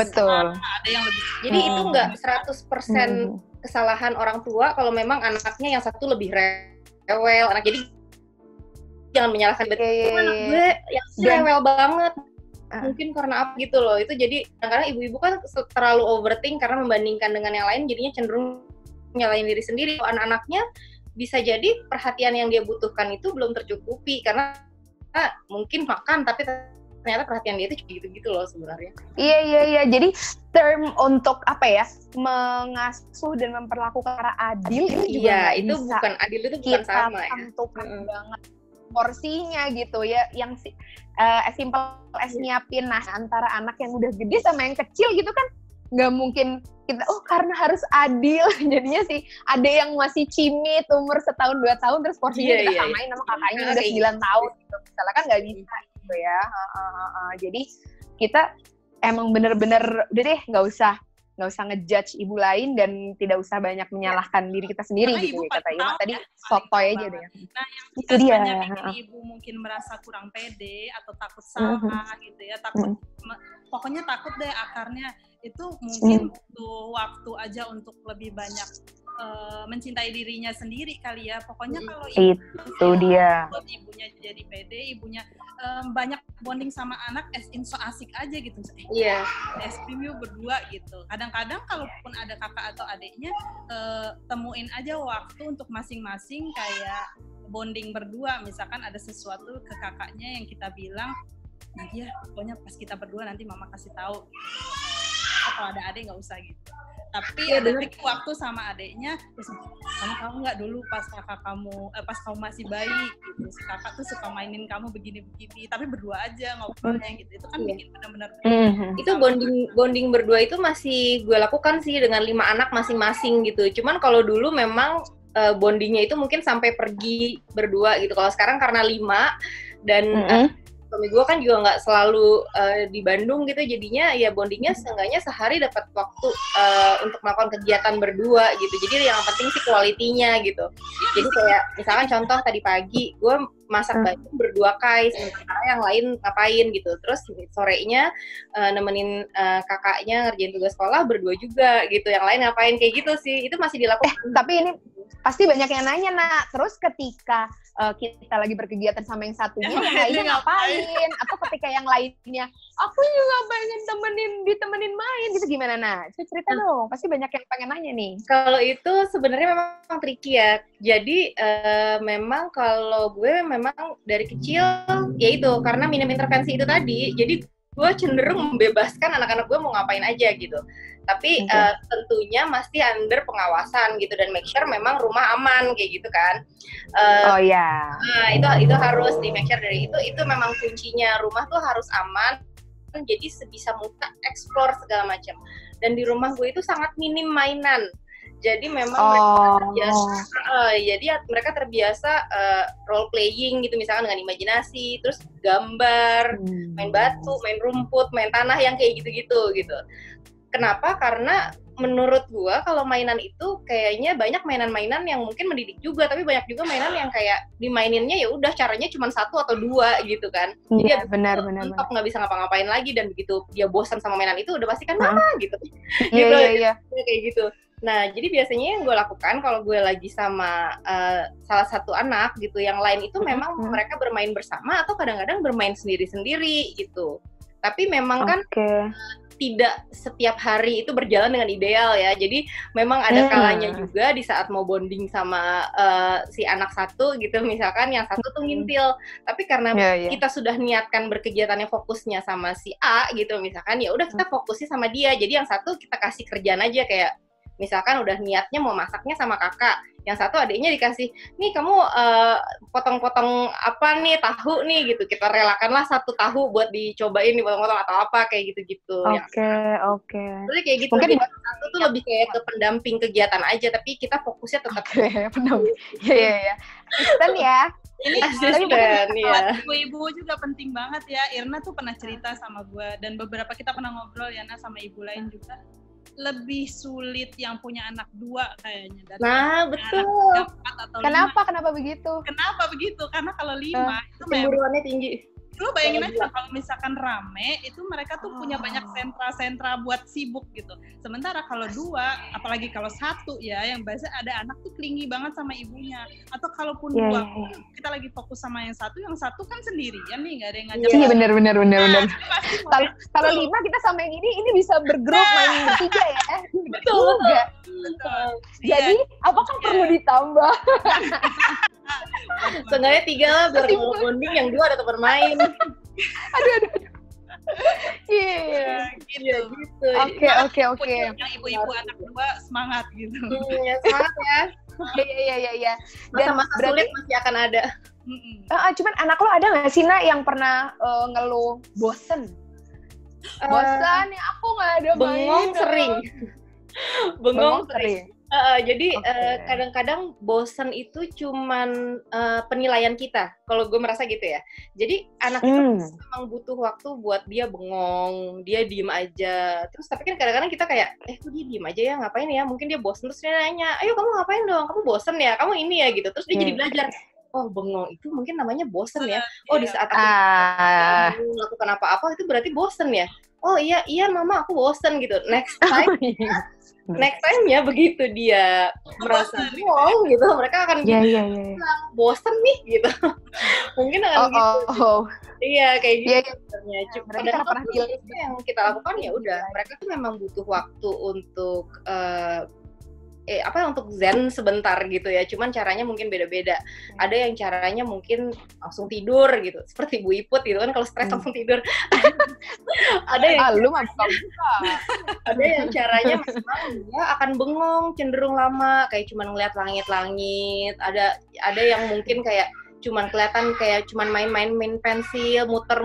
ada yang lebih jadi itu nggak 100% kesalahan orang tua kalau memang anaknya yang satu lebih rewel. Anak jadi jangan menyalahkan anak gue yang rewel banget mungkin karena apa gitu loh. Itu jadi kadang-kadang ibu-ibu kan terlalu overthink karena membandingkan dengan yang lain, jadinya cenderung nyalahin diri sendiri. Anak-anaknya bisa jadi perhatian yang dia butuhkan itu belum tercukupi karena mungkin makan tapi ternyata perhatian dia itu gitu-gitu loh sebenarnya. Iya. Jadi term untuk apa ya, mengasuh dan memperlakukan secara adil itu juga itu bisa bukan adil, itu bukan sama ya. kita tentukan banget porsinya gitu ya, yang as simple as nyiapin antara anak yang udah gede sama yang kecil gitu kan nggak mungkin kita karena harus adil jadinya sih ada yang masih cimit umur 1-2 tahun terus porsinya kita samain sama kakaknya udah 9 tahun gitu misalnya, kan nggak bisa gitu ya. Jadi kita emang bener-bener udah deh nggak usah ngejudge ibu lain dan tidak usah banyak menyalahkan diri kita sendiri. Karena gitu ya kata Ima tadi, sotoy aja deh. Nah, yang itu dia. Ibu mungkin merasa kurang pede atau takut salah gitu ya, pokoknya takut deh akarnya itu mungkin butuh waktu aja untuk lebih banyak mencintai dirinya sendiri kali ya. Pokoknya kalau itu dia. Buat ibunya jadi pede, ibunya banyak bonding sama anak as in so asik aja gitu. Iya. Es krim yuk berdua gitu. Kadang-kadang kalaupun ada kakak atau adiknya, temuin aja waktu untuk masing-masing kayak bonding berdua. Misalkan ada sesuatu ke kakaknya yang kita bilang, nah ya pokoknya pas kita berdua nanti mama kasih tahu. Kalau ada adik nggak usah gitu. Tapi ada waktu sama adiknya, terus kamu tahu nggak dulu pas kamu masih bayi gitu, si kakak tuh suka mainin kamu begini-begini, tapi berdua aja ngobrolnya gitu. Itu kan bikin benar-benar itu bonding berdua itu masih gue lakukan sih dengan 5 anak masing-masing gitu. Cuman kalau dulu memang bondingnya itu mungkin sampai pergi berdua gitu. Kalau sekarang karena 5 dan suami gue kan juga nggak selalu di Bandung gitu, jadinya ya bondingnya seenggaknya sehari dapat waktu untuk melakukan kegiatan berdua gitu. Jadi yang penting sih kualitinya gitu. Jadi kayak misalkan contoh tadi pagi gue masak baju berdua Kai, sementara yang lain ngapain gitu. Terus sorenya nemenin kakaknya ngerjain tugas sekolah berdua juga gitu. Yang lain ngapain kayak gitu sih. Itu masih dilakukan. Tapi ini pasti banyak yang nanya, Nak. Terus ketika kita lagi berkegiatan sama yang satunya, yang lainnya ngapain? Atau ketika yang lainnya, aku juga pengen ditemenin main, gitu gimana, Nak? Cerita dong, pasti banyak yang pengen nanya nih. Kalau itu sebenarnya memang tricky ya. Jadi memang kalau gue memang dari kecil, ya itu, karena minim intervensi itu tadi, jadi gue cenderung membebaskan anak-anak gue mau ngapain aja gitu. Tapi tentunya masih under pengawasan gitu dan make sure memang rumah aman kayak gitu kan. Nah, itu harus di make sure dari itu memang kuncinya, rumah tuh harus aman. Jadi sebisa mungkin explore segala macam. Dan di rumah gue itu sangat minim mainan. Jadi memang mereka terbiasa role playing gitu, misalkan dengan imajinasi, terus gambar, main batu, main rumput, main tanah yang kayak gitu-gitu gitu. Kenapa? Karena menurut gua kalau mainan itu kayaknya banyak mainan-mainan yang mungkin mendidik juga, tapi banyak juga mainan yang kayak dimaininnya ya udah caranya cuma 1 atau 2 gitu kan. Iya, benar. Untuk nggak bisa ngapa-ngapain lagi, dan begitu dia bosan sama mainan itu udah pasti kan mama gitu. Iya. Kayak gitu. Nah, jadi biasanya yang gue lakukan kalau gue lagi sama salah satu anak gitu, yang lain itu memang mereka bermain bersama atau kadang-kadang bermain sendiri-sendiri gitu. Tapi memang kan tidak setiap hari itu berjalan dengan ideal ya. Jadi memang ada kalanya juga di saat mau bonding sama si anak satu gitu, misalkan yang satu tuh ngintil. Tapi karena kita sudah niatkan berkegiatannya fokusnya sama si A gitu, misalkan ya udah kita fokusnya sama dia. Jadi yang satu kita kasih kerjaan aja, kayak misalkan udah niatnya mau masaknya sama kakak, yang satu adiknya dikasih, nih kamu potong-potong apa nih, tahu nih gitu, kita relakanlah 1 tahu buat dicobain dipotong-potong atau apa kayak gitu-gitu. Oke. Jadi kayak gitu. Mungkin satu tuh lebih kayak ke pendamping kegiatan aja, tapi kita fokusnya tetap pendamping. Iya. Asisten ya. Ini asisten ya. Ibu-ibu juga penting banget ya. Irna tuh pernah cerita sama gue, dan beberapa kita pernah ngobrol ya sama ibu lain juga. Lebih sulit yang punya anak 2 kayaknya. Nah, betul. Anak 4 atau 5. Kenapa begitu? Karena kalau 5 itu cemburuannya tinggi. Lo bayangin aja kalau misalkan rame, itu mereka tuh punya banyak sentra-sentra buat sibuk gitu. Sementara kalau 2, apalagi kalau 1 ya, yang biasa ada anak tuh klingi banget sama ibunya. Atau kalaupun 2, kita lagi fokus sama yang satu kan sendirian nih, nggak ada yang ngajak. Iya, benar. Kalau 5 kita sama yang ini bisa bergrup main bertiga ya. Betul. Jadi, apakah perlu ditambah? Seenggaknya 3 lah biar bonding, yang 2 ada teman main. Aduh. Iya. Gitu. Oke. Yang ibu-ibu anak 2 semangat gitu. Ya, semangat ya. Iya. Dan Masa-masa berarti sulit masih akan ada. cuman anak lo ada nggak sih Nak yang pernah ngeluh bosen? Bosan ya aku nggak ada Bengong sering. Bengong sering. Jadi kadang-kadang bosan itu cuman penilaian kita. Kalau gue merasa gitu ya. Jadi anak itu memang butuh waktu buat dia bengong, dia diem aja. Terus tapi kan kadang-kadang kita kayak, kok dia diem aja ya, ngapain ya? Mungkin dia bosan, terus dia nanya, ayo kamu ngapain dong? Kamu bosan ya? Kamu ini ya gitu. Terus dia jadi belajar. Oh, bengong itu mungkin namanya bosan ya. Oh, di saat aku melakukan apa-apa itu berarti bosan ya. Oh iya mama aku bosan gitu. Next time-nya begitu dia merasa wow gitu, mereka akan bilang bosan nih gitu. Mungkin akan gitu. Iya kayak gitu. Padahal yang kita lakukan ya udah, mereka tuh memang butuh waktu untuk untuk zen sebentar gitu ya. Cuman caranya mungkin beda-beda. Ada yang caranya mungkin langsung tidur gitu, seperti Bu Iput gitu kan, kalau stres langsung tidur. Ada yang ada yang caranya memang dia akan bengong cenderung lama, kayak cuman ngeliat langit-langit. Ada yang mungkin kayak cuman kelihatan kayak cuman main pensil, muter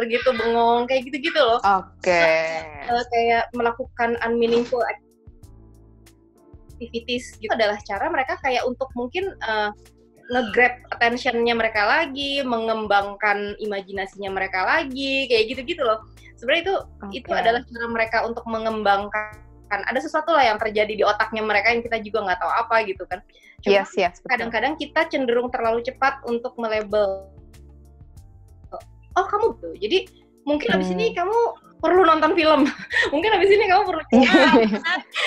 gitu bengong, kayak gitu-gitu loh. Kayak melakukan unmeaningful activities gitu adalah cara mereka kayak untuk mungkin nge-grab attention-nya mereka lagi, mengembangkan imajinasinya mereka lagi, kayak gitu-gitu loh. Sebenarnya itu adalah cara mereka untuk mengembangkan, ada sesuatu lah yang terjadi di otaknya mereka yang kita juga nggak tahu apa gitu kan. Cuma kadang-kadang kita cenderung terlalu cepat untuk melabel. Oh kamu tuh, jadi mungkin abis ini kamu perlu nonton film, mungkin abis ini kamu perlu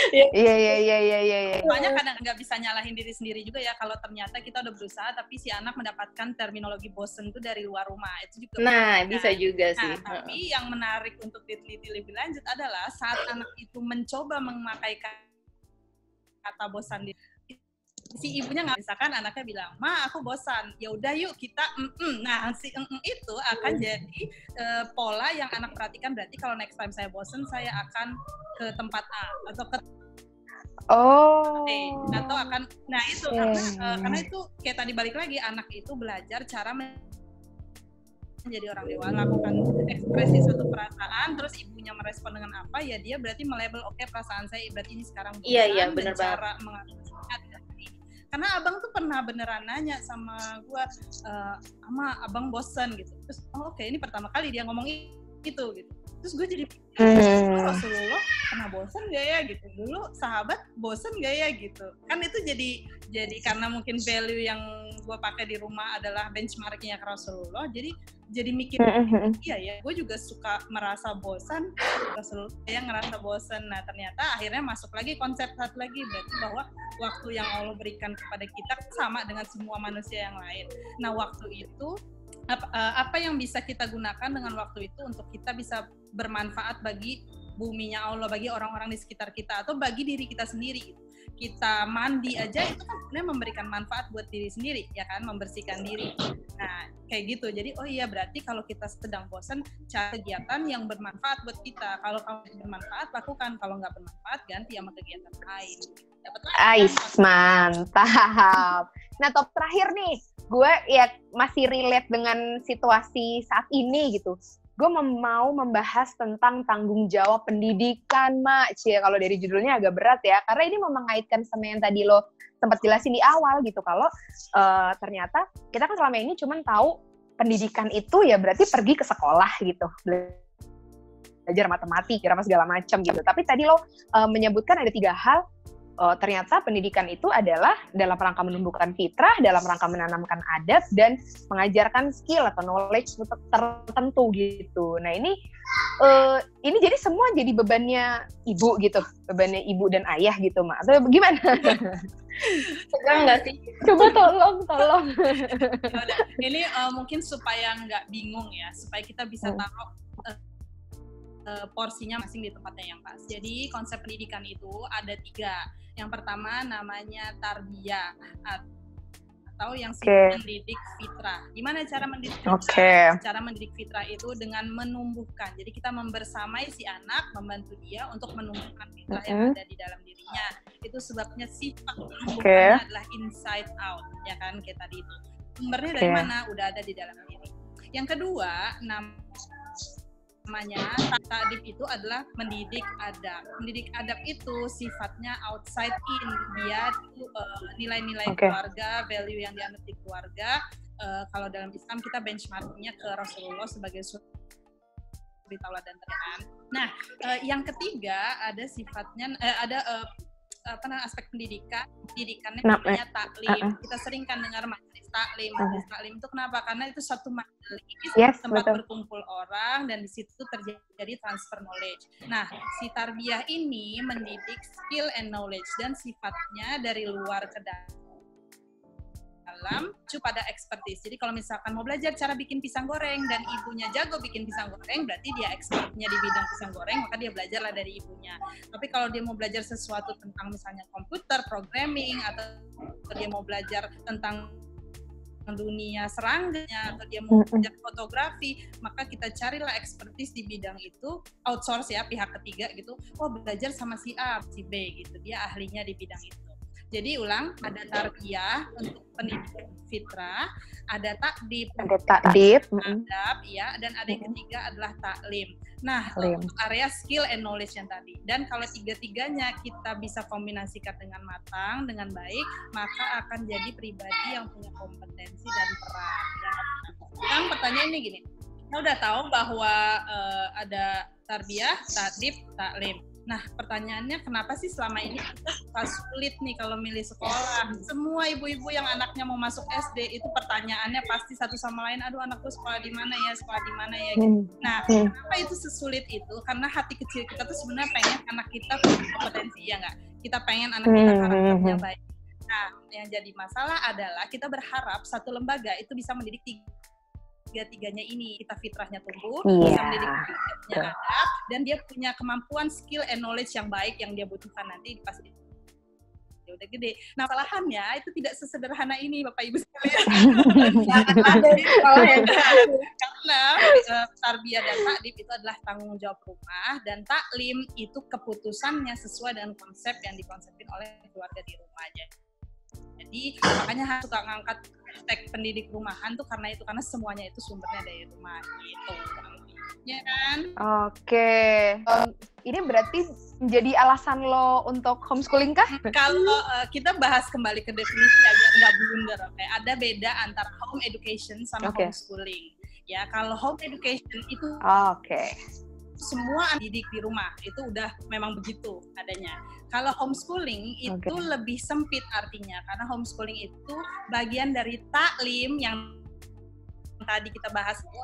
Iya. Banyak kadang nggak bisa nyalahin diri sendiri juga ya, kalau ternyata kita udah berusaha tapi si anak mendapatkan terminologi bosen itu dari luar rumah, itu juga bisa juga sih. Tapi yang menarik untuk diteliti lebih lanjut adalah saat anak itu mencoba memakai kata bosan, si ibunya nggak, misalkan anaknya bilang, ma aku bosan, ya udah yuk kita nah si itu akan jadi pola yang anak perhatikan. Berarti kalau next time saya bosan, saya akan ke tempat A atau ke atau akan, nah itu karena itu kayak tadi balik lagi, anak itu belajar cara menjadi orang dewasa, lakukan ekspresi suatu perasaan, terus ibunya merespon dengan apa, ya dia berarti melabel perasaan saya berarti ini sekarang bosan. Iya benar banget. Cara mengatasinya. Karena abang tuh pernah beneran nanya sama gue, ama abang bosan gitu. Terus ini pertama kali dia ngomong itu gitu. Terus gue jadi Rasulullah pernah bosan gak ya gitu, dulu sahabat bosan gak ya gitu kan. Itu jadi karena mungkin value yang gue pakai di rumah adalah benchmarknya ke Rasulullah, jadi mikir iya ya, gue juga suka merasa bosan, Rasulullah yang ngerasa bosan. Nah ternyata akhirnya masuk lagi konsep satu lagi, berarti bahwa waktu yang Allah berikan kepada kita sama dengan semua manusia yang lain. Nah waktu itu apa yang bisa kita gunakan dengan waktu itu untuk kita bisa bermanfaat bagi buminya Allah, bagi orang-orang di sekitar kita, atau bagi diri kita sendiri. Kita mandi aja itu kan sebenarnya memberikan manfaat buat diri sendiri, ya kan, membersihkan diri. Nah, kayak gitu. Jadi, berarti kalau kita sedang bosan, cari kegiatan yang bermanfaat buat kita. Kalau kamu bermanfaat, lakukan. Kalau nggak bermanfaat, ganti sama kegiatan lain. Mantap. Nah, top terakhir nih, gue ya masih relate dengan situasi saat ini gitu. Gue mau membahas tentang tanggung jawab pendidikan, Mak. Kalau dari judulnya agak berat ya, karena ini mengaitkan sama yang tadi lo sempat jelasin di awal gitu. Kalau ternyata kita kan selama ini cuma tahu pendidikan itu ya berarti pergi ke sekolah gitu, belajar matematika, segala macam gitu. Tapi tadi lo menyebutkan ada 3 hal. Ternyata pendidikan itu adalah dalam rangka menumbuhkan fitrah, dalam rangka menanamkan adab, dan mengajarkan skill atau knowledge tertentu gitu. Nah ini jadi semua jadi bebannya ibu gitu, bebannya ibu dan ayah gitu, Mak. Atau gimana? Tegang nggak sih? Coba tolong. Ini mungkin supaya nggak bingung ya, supaya kita bisa taruh porsinya masing di tempatnya yang pas. Jadi konsep pendidikan itu ada 3. Yang pertama namanya tarbiyah atau yang mendidik fitrah. Gimana cara mendidik fitrah? Cara mendidik fitrah itu dengan menumbuhkan. Jadi kita membersamai si anak, membantu dia untuk menumbuhkan fitrah yang ada di dalam dirinya. Itu sebabnya sifat menumbuhkan adalah inside out, ya kan, kayak tadi itu. Sumbernya dari mana? Udah ada di dalam diri. Yang kedua, namanya ta'dib itu adalah mendidik adab. Mendidik adab itu sifatnya outside in. Dia itu nilai-nilai keluarga, value yang dianut di keluarga. Kalau dalam Islam kita benchmarknya ke Rasulullah sebagai suri tauladan terang. Nah, yang ketiga ada sifatnya aspek pendidikannya namanya taklim. Kita sering kan dengar majelis taklim. Majelis taklim itu kenapa? Karena itu satu majelis tempat berkumpul orang dan di situ terjadi transfer knowledge. Nah, si tarbiyah ini mendidik skill and knowledge dan sifatnya dari luar ke dalam pada expertise. Jadi kalau misalkan mau belajar cara bikin pisang goreng dan ibunya jago bikin pisang goreng, berarti dia expertnya di bidang pisang goreng, maka dia belajarlah dari ibunya. Tapi kalau dia mau belajar sesuatu tentang misalnya komputer, programming, atau dia mau belajar tentang dunia serangganya, atau dia mau belajar fotografi, maka kita carilah expertise di bidang itu, outsource ya, pihak ketiga gitu. Oh, belajar sama si A, si B gitu, dia ahlinya di bidang itu. Jadi ulang, ada tarbiyah untuk pendidikan fitrah, ada takdib, adab, ya, dan ada yang ketiga adalah taklim. Nah, untuk area skill and knowledge yang tadi. Dan kalau tiga-tiganya kita bisa kombinasikan dengan matang, dengan baik, maka akan jadi pribadi yang punya kompetensi dan peran. Yang pertanyaannya gini, kita udah tahu bahwa ada tarbiyah, takdib, taklim. Nah, pertanyaannya kenapa sih selama ini kita suka sulit nih kalau milih sekolah? Semua ibu-ibu yang anaknya mau masuk SD itu pertanyaannya pasti satu sama lain, aduh anakku sekolah di mana ya, sekolah di mana ya gitu. Nah, kenapa itu sesulit itu? Karena hati kecil kita tuh sebenarnya pengen anak kita punya kompetensi, ya nggak? Kita pengen anak kita karakternya baik. Nah, yang jadi masalah adalah kita berharap satu lembaga itu bisa mendidik tiga-tiganya ini, kita fitrahnya tumbuh, bisa mendidik adab, dan dia punya kemampuan skill and knowledge yang baik yang dia butuhkan nanti pas dia udah gede. Nah, kesalahannya itu tidak sesederhana ini, Bapak Ibu sekalian. Karena tarbiyah dan takdib itu adalah tanggung jawab rumah, dan taklim itu keputusannya sesuai dengan konsep yang dikonsepin oleh keluarga di rumah aja. Jadi makanya harus suka ngangkat hashtag pendidik rumahan tuh karena semuanya itu sumbernya dari rumah gitu. Ya kan? Oke. Ini berarti menjadi alasan lo untuk homeschooling kah? Kalau kita bahas kembali ke definisi agar nggak blunder, ada beda antara home education sama homeschooling. Ya, kalau home education itu semua didik di rumah, itu udah memang begitu adanya. Kalau homeschooling itu lebih sempit artinya, karena homeschooling itu bagian dari taklim yang tadi kita bahas itu.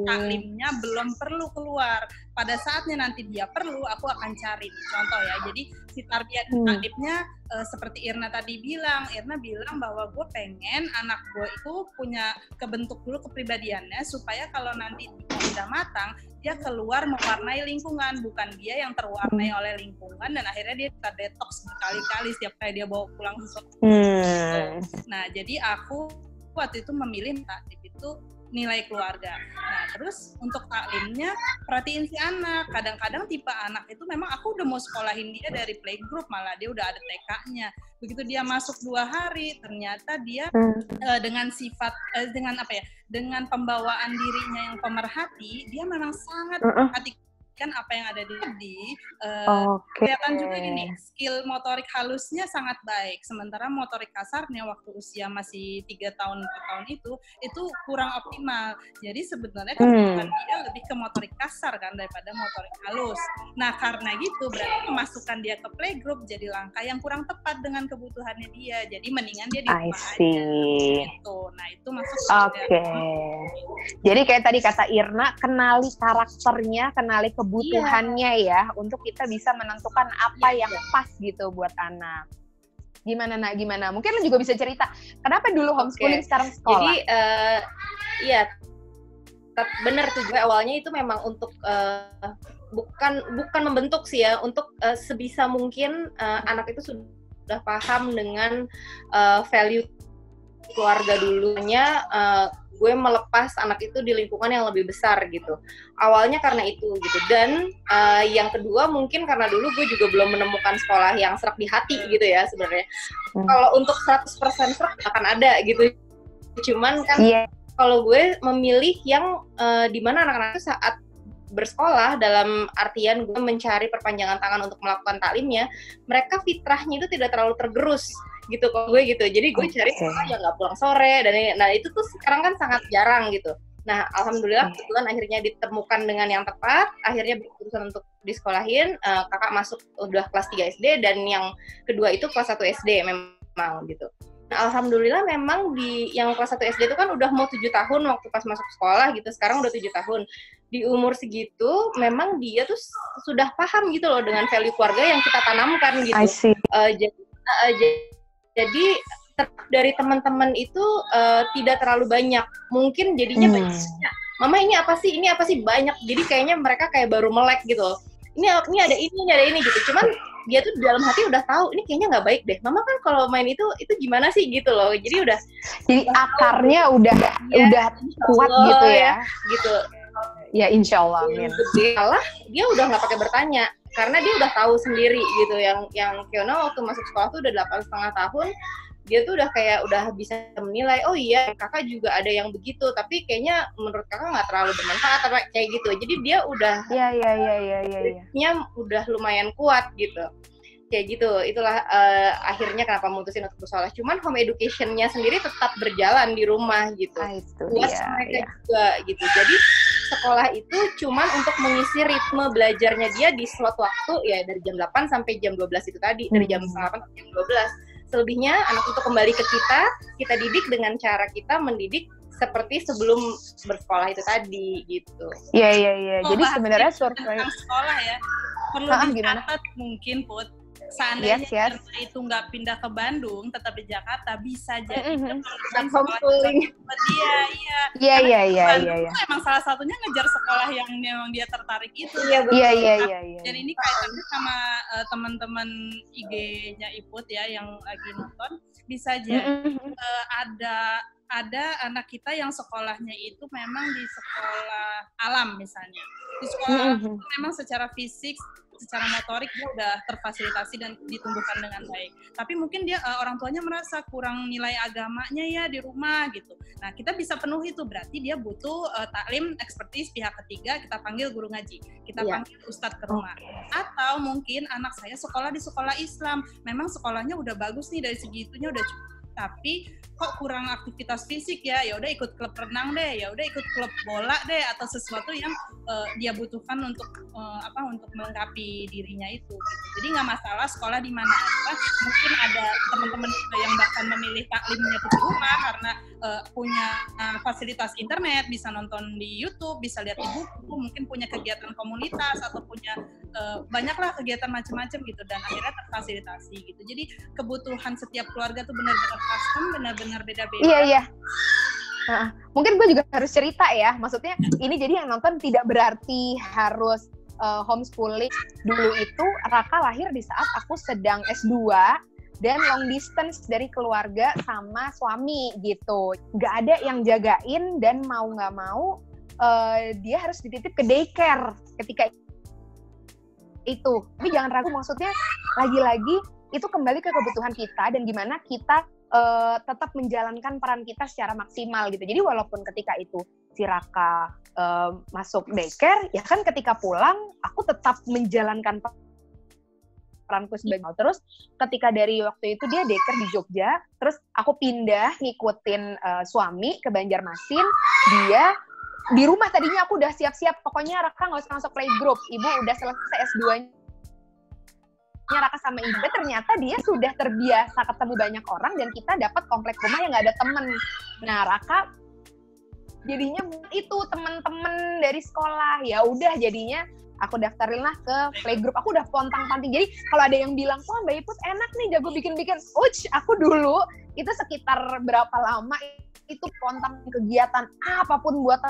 Taklimnya belum perlu keluar. Pada saatnya nanti dia perlu, aku akan cari. Contoh ya, jadi si tarbiyah taklimnya seperti Irna tadi bilang. Irna bilang bahwa gue pengen anak gue itu punya kebentuk dulu kepribadiannya, supaya kalau nanti sudah matang, dia keluar mewarnai lingkungan, bukan dia yang terwarnai oleh lingkungan, dan akhirnya dia detox berkali-kali setiap kali dia bawa pulang sesuatu. Nah, jadi aku waktu itu memilih takdib itu nilai keluarga. Nah, terus untuk taklimnya perhatiin si anak. Kadang-kadang tipe anak itu memang aku udah mau sekolahin dia dari playgroup, malah dia udah ada TK-nya. Begitu dia masuk 2 hari, ternyata dia dengan sifat dengan pembawaan dirinya yang pemerhati, dia memang sangat memperhatikan apa yang ada di kelihatan juga gini, skill motorik halusnya sangat baik, sementara motorik kasarnya waktu usia masih 3 tahun 4 tahun itu kurang optimal. Jadi sebenarnya kebutuhan dia lebih ke motorik kasar kan daripada motorik halus. Nah, karena gitu berarti memasukkan dia ke playgroup jadi langkah yang kurang tepat dengan kebutuhannya dia. Jadi mendingan dia di rumah aja gitu. Nah, itu masuk Jadi kayak tadi kata Irna, kenali karakternya, kenali kebutuhannya ya, untuk kita bisa menentukan apa yang pas gitu buat anak. Gimana Nak? Gimana? Mungkin lu juga bisa cerita, kenapa dulu homeschooling sekarang sekolah? Jadi, benar tujuan awalnya itu memang untuk bukan membentuk sih ya, untuk sebisa mungkin anak itu sudah udah paham dengan value keluarga dulunya. Gue melepas anak itu di lingkungan yang lebih besar gitu. Awalnya karena itu gitu. Dan yang kedua mungkin karena dulu gue juga belum menemukan sekolah yang serak di hati gitu ya sebenarnya. Kalau untuk 100% serak akan ada gitu. Cuman kan kalau gue memilih yang di mana anak-anak itu saat bersekolah, dalam artian gue mencari perpanjangan tangan untuk melakukan taklimnya, mereka fitrahnya itu tidak terlalu tergerus gitu kok gue gitu. Jadi gue cari sekolah yang nggak pulang sore dan nah itu tuh sekarang kan sangat jarang gitu. Nah alhamdulillah kebetulan akhirnya ditemukan dengan yang tepat, akhirnya berkeputusan untuk disekolahin. Kakak masuk udah kelas 3 SD dan yang kedua itu kelas 1 SD memang gitu. Nah, alhamdulillah memang di yang kelas 1 SD itu kan udah mau 7 tahun waktu pas masuk sekolah gitu. Sekarang udah 7 tahun. Di umur segitu memang dia tuh sudah paham gitu loh dengan value keluarga yang kita tanamkan gitu. Jadi dari teman-teman itu tidak terlalu banyak. Mungkin jadinya banyak. Mama ini apa sih? Ini apa sih? Banyak. Jadi kayaknya mereka kayak baru melek gitu. Ini ada ini gitu. Cuman dia tuh dalam hati udah tahu ini kayaknya nggak baik deh. Mama kan kalau main itu gimana sih gitu loh. Jadi akarnya udah kuat gitu ya. Gitu. Ya insya Allah. Amin. Malah dia udah nggak pakai bertanya karena dia udah tahu sendiri gitu. Yang Fiona waktu masuk sekolah tuh udah 8,5 tahun. Dia tuh udah bisa menilai, oh iya kakak juga ada yang begitu, tapi kayaknya menurut kakak nggak terlalu bermanfaat apa kayak gitu. Jadi dia udah udah lumayan kuat gitu. Kayak gitu, itulah akhirnya kenapa mutusin untuk bersekolah. Cuman home education-nya sendiri tetap berjalan di rumah gitu. Buat mereka juga gitu. Jadi sekolah itu cuman untuk mengisi ritme belajarnya dia di slot waktu ya dari jam 8 sampai jam 12 itu tadi, dari jam 8 sampai jam 12. Selebihnya anak itu kembali ke kita didik dengan cara kita mendidik seperti sebelum bersekolah itu tadi gitu. Iya. Jadi sebenarnya survei sekolah ya perlu dicatat mungkin Put. Seandainya karena itu nggak pindah ke Bandung, tetap di Jakarta, bisa jadi homeschooling. Iya. Emang salah satunya ngejar sekolah yang memang dia tertarik itu. Iya. Dan ini kaitannya sama teman-teman IG-nya Iput ya yang lagi nonton, bisa jadi ada anak kita yang sekolahnya itu memang di sekolah alam misalnya. Di sekolah alam itu memang secara fisik, secara motorik dia udah terfasilitasi dan ditumbuhkan dengan baik. Tapi mungkin dia orang tuanya merasa kurang nilai agamanya ya di rumah gitu. Nah, kita bisa penuhi itu, berarti dia butuh taklim ekspertis pihak ketiga, kita panggil guru ngaji, kita panggil ustadz ke rumah. Atau mungkin anak saya sekolah di sekolah Islam, memang sekolahnya udah bagus nih dari segitunya udah cukup. Tapi kok kurang aktivitas fisik ya udah ikut klub renang deh, ya udah ikut klub bola deh, atau sesuatu yang dia butuhkan untuk untuk melengkapi dirinya itu gitu. Jadi nggak masalah sekolah di mana aja. Mungkin ada teman-teman yang bahkan memilih taklimnya di rumah karena punya fasilitas internet, bisa nonton di YouTube, bisa lihat di buku, mungkin punya kegiatan komunitas atau punya banyaklah kegiatan macam-macam gitu, dan akhirnya terfasilitasi gitu. Jadi kebutuhan setiap keluarga tuh benar-benar custom, benar-benar beda-beda. Iya. Mungkin gue juga harus cerita ya, maksudnya ini jadi yang nonton tidak berarti harus homeschooling. Dulu itu Raka lahir di saat aku sedang S2 dan long distance dari keluarga sama suami gitu. Gak ada yang jagain dan mau gak mau dia harus dititip ke daycare ketika itu. Tapi jangan ragu, maksudnya lagi-lagi itu kembali ke kebutuhan kita dan gimana kita tetap menjalankan peran kita secara maksimal gitu. Jadi walaupun ketika itu si Raka masuk daycare, ya kan ketika pulang aku tetap menjalankan peranku sebagai. Terus ketika dari waktu itu dia daycare di Jogja, terus aku pindah ngikutin suami ke Banjarmasin, dia di rumah tadinya aku udah siap-siap, pokoknya Raka nggak usah masuk playgroup, ibu udah selesai S2-nya Raka sama ibu. Ternyata dia sudah terbiasa ketemu banyak orang dan kita dapat komplek rumah yang nggak ada temen. Nah Raka jadinya itu teman-teman dari sekolah, ya udah jadinya aku daftarin lah ke playgroup. Aku udah pontang-panting. Jadi kalau ada yang bilang, wah Mbak Iput enak nih jago bikin-bikin. Aku dulu itu sekitar berapa lama itu pontang kegiatan apapun buat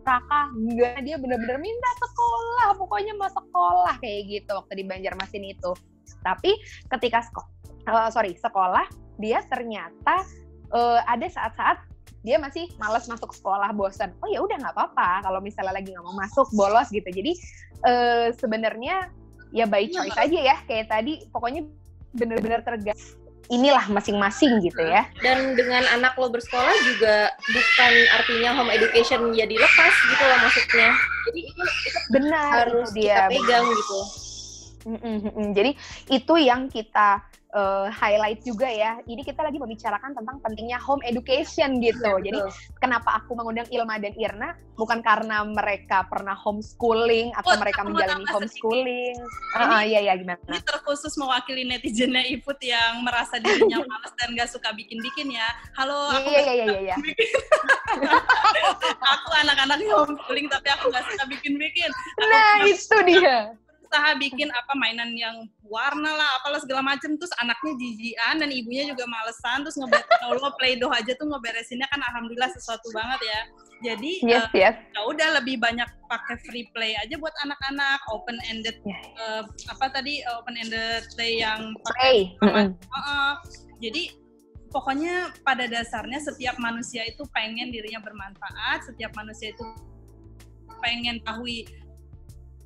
Raka. Enggak, dia benar-benar minta sekolah, pokoknya mau sekolah kayak gitu waktu di Banjarmasin itu. Tapi ketika sekolah, dia ternyata ada saat-saat dia masih malas masuk sekolah, bosan. Oh ya udah nggak apa-apa kalau misalnya lagi nggak mau masuk, bolos gitu. Jadi sebenarnya ya by choice aja ya, kayak tadi pokoknya bener-bener tergantung inilah masing-masing gitu ya. Dan dengan anak lo bersekolah juga bukan artinya home education jadi lepas gitu loh maksudnya. Jadi itu benar, harus itu dia, kita pegang gitu. Jadi itu yang kita highlight juga ya. Ini kita lagi membicarakan tentang pentingnya home education gitu. Ya, jadi kenapa aku mengundang Ilma dan Irna bukan karena mereka pernah homeschooling atau mereka menjalani homeschooling. Iya gimana? Ini terkhusus mewakili netizennya Iput yang merasa dirinya malas dan gak suka bikin-bikin ya. Halo, aku Iya. Aku anak-anak homeschooling tapi aku gak suka bikin-bikin. Nah, itu dia. Usaha bikin apa mainan yang warna lah, apalah segala macem, terus anaknya jijian dan ibunya juga malesan, terus Allah Play-Doh aja tuh ngeberesinnya kan alhamdulillah sesuatu banget ya. Jadi yes. ya udah lebih banyak pakai free play aja buat anak-anak, open ended open ended play yang pakai jadi pokoknya pada dasarnya setiap manusia itu pengen dirinya bermanfaat, setiap manusia itu pengen tahu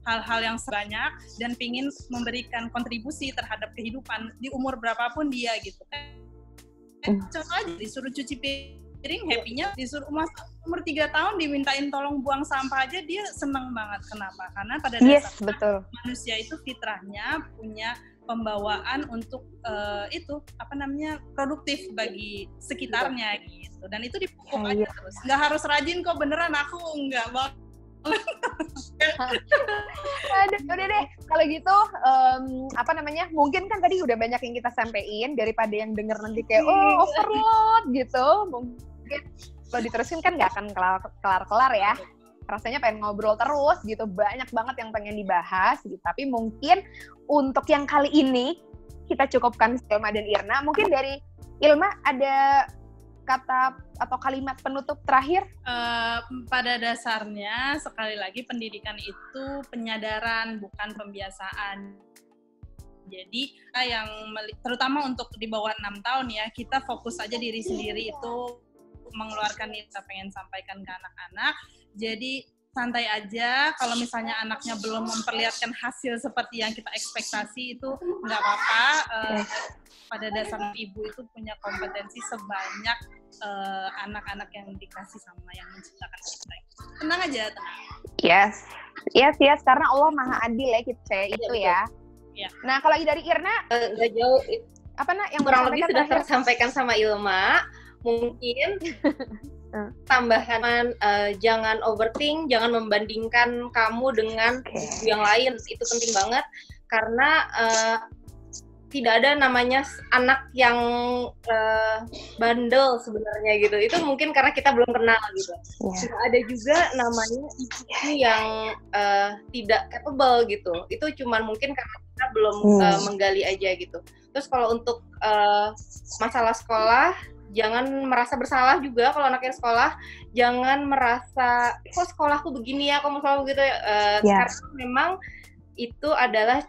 hal-hal yang sebanyak dan pingin memberikan kontribusi terhadap kehidupan di umur berapapun dia gitu kan. Contoh aja disuruh cuci piring, happy-nya disuruh umur 3 tahun dimintain tolong buang sampah aja dia seneng banget. Kenapa? Karena pada dasarnya manusia itu fitrahnya punya pembawaan untuk produktif bagi sekitarnya gitu. Dan itu dipupuk aja terus. Nggak harus rajin kok, beneran aku nggak banget. Aduh, udah deh. Kalau gitu, mungkin kan tadi udah banyak yang kita sampein daripada yang denger nanti kayak overload gitu. Mungkin kalau diterusin kan nggak akan kelar-kelar ya. Rasanya pengen ngobrol terus gitu. Banyak banget yang pengen dibahas gitu. Tapi mungkin untuk yang kali ini kita cukupkan Ilma dan Irna. Mungkin dari Ilma ada kata atau kalimat penutup terakhir? Pada dasarnya sekali lagi pendidikan itu penyadaran bukan pembiasaan. Jadi yang terutama untuk di bawah 6 tahun ya, kita fokus aja diri sendiri itu mengeluarkan yang kita pengen sampaikan ke anak-anak. Jadi santai aja, kalau misalnya anaknya belum memperlihatkan hasil seperti yang kita ekspektasi itu nggak apa-apa. Pada dasarnya ibu itu punya kompetensi sebanyak anak-anak yang dikasih sama yang menciptakan kita. Tenang aja, tenang. Yes, karena Allah Maha Adil ya, kita percaya itu ya. Nah, kalau lagi dari Irna, nggak jauh. Yang kurang lebih sudah tersampaikan sama Ilma. Mungkin tambahan jangan overthink, jangan membandingkan kamu dengan yang lain, itu penting banget karena tidak ada namanya anak yang bandel sebenarnya gitu. Itu mungkin karena kita belum kenal gitu. Tidak ada juga namanya ibu yang tidak capable gitu. Itu cuman mungkin karena kita belum menggali aja gitu. Terus kalau untuk masalah sekolah, jangan merasa bersalah juga kalau anaknya sekolah. Jangan merasa kok sekolahku begini ya, kok sekolah begitu ya. Karena memang itu adalah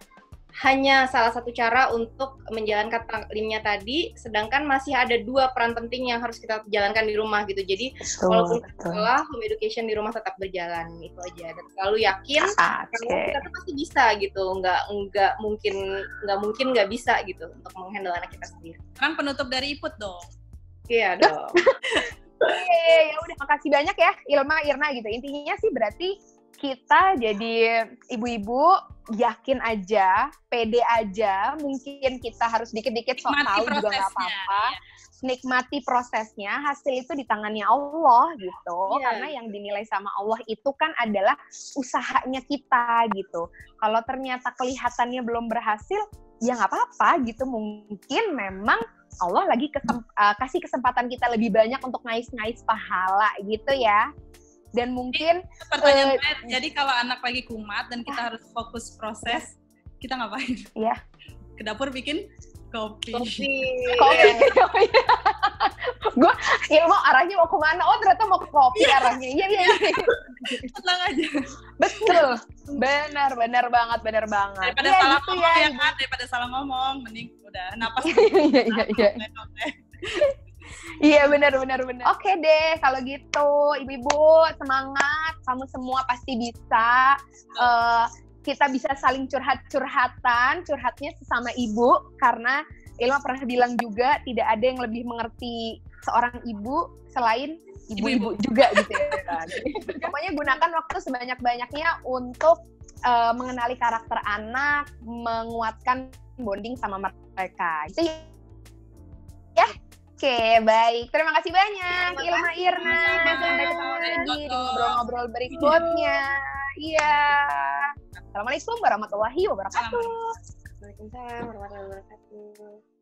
hanya salah satu cara untuk menjalankan taklimnya tadi, sedangkan masih ada 2 peran penting yang harus kita jalankan di rumah gitu. Jadi walaupun sekolah, home education di rumah tetap berjalan, itu aja. Dan selalu yakin kalau kita tuh pasti bisa gitu, nggak mungkin nggak bisa gitu untuk menghandle anak kita sendiri. Sekarang penutup dari Iput dong. Iya dong. Ya udah, makasih banyak ya Ilma, Irna gitu. Intinya sih berarti kita jadi ibu-ibu yakin aja, pede aja, mungkin kita harus dikit-dikit sok tahu juga nggak apa-apa. Nikmati prosesnya, hasil itu di tangannya Allah gitu. Karena yang dinilai sama Allah itu kan adalah usahanya kita gitu. Kalau ternyata kelihatannya belum berhasil, ya nggak apa-apa gitu. Mungkin memang Allah lagi kasih kesempatan kita lebih banyak untuk ngais-ngais pahala gitu ya. Dan mungkin pertanyaan jadi kalau anak lagi kumat dan kita harus fokus proses, kita ngapain? Iya. Ke dapur bikin kopi. Gue Ilmu arahnya mau kemana? Oh ternyata mau ke kopi arahnya. Iya. Tenang aja. Betul. Benar banget. Daripada Iya, salah gitu ngomong ya, ya Ibu. kan, daripada salah ngomong, mending udah napas. Iya. Iya, benar. Oke deh, kalau gitu ibu-ibu semangat, kamu semua pasti bisa. Kita bisa saling curhatnya sesama ibu, karena Ilma pernah bilang juga tidak ada yang lebih mengerti seorang ibu selain ibu-ibu juga gitu ya kan. Pokoknya gunakan waktu sebanyak-banyaknya untuk mengenali karakter anak, menguatkan bonding sama mereka. Itu ya. Oke, baik. Terima kasih banyak, Ilma Irna. Sampai ketemu lagi di ngobrol-ngobrol berikutnya. Iya. Assalamualaikum warahmatullahi wabarakatuh. Waalaikumsalam warahmatullahi wabarakatuh.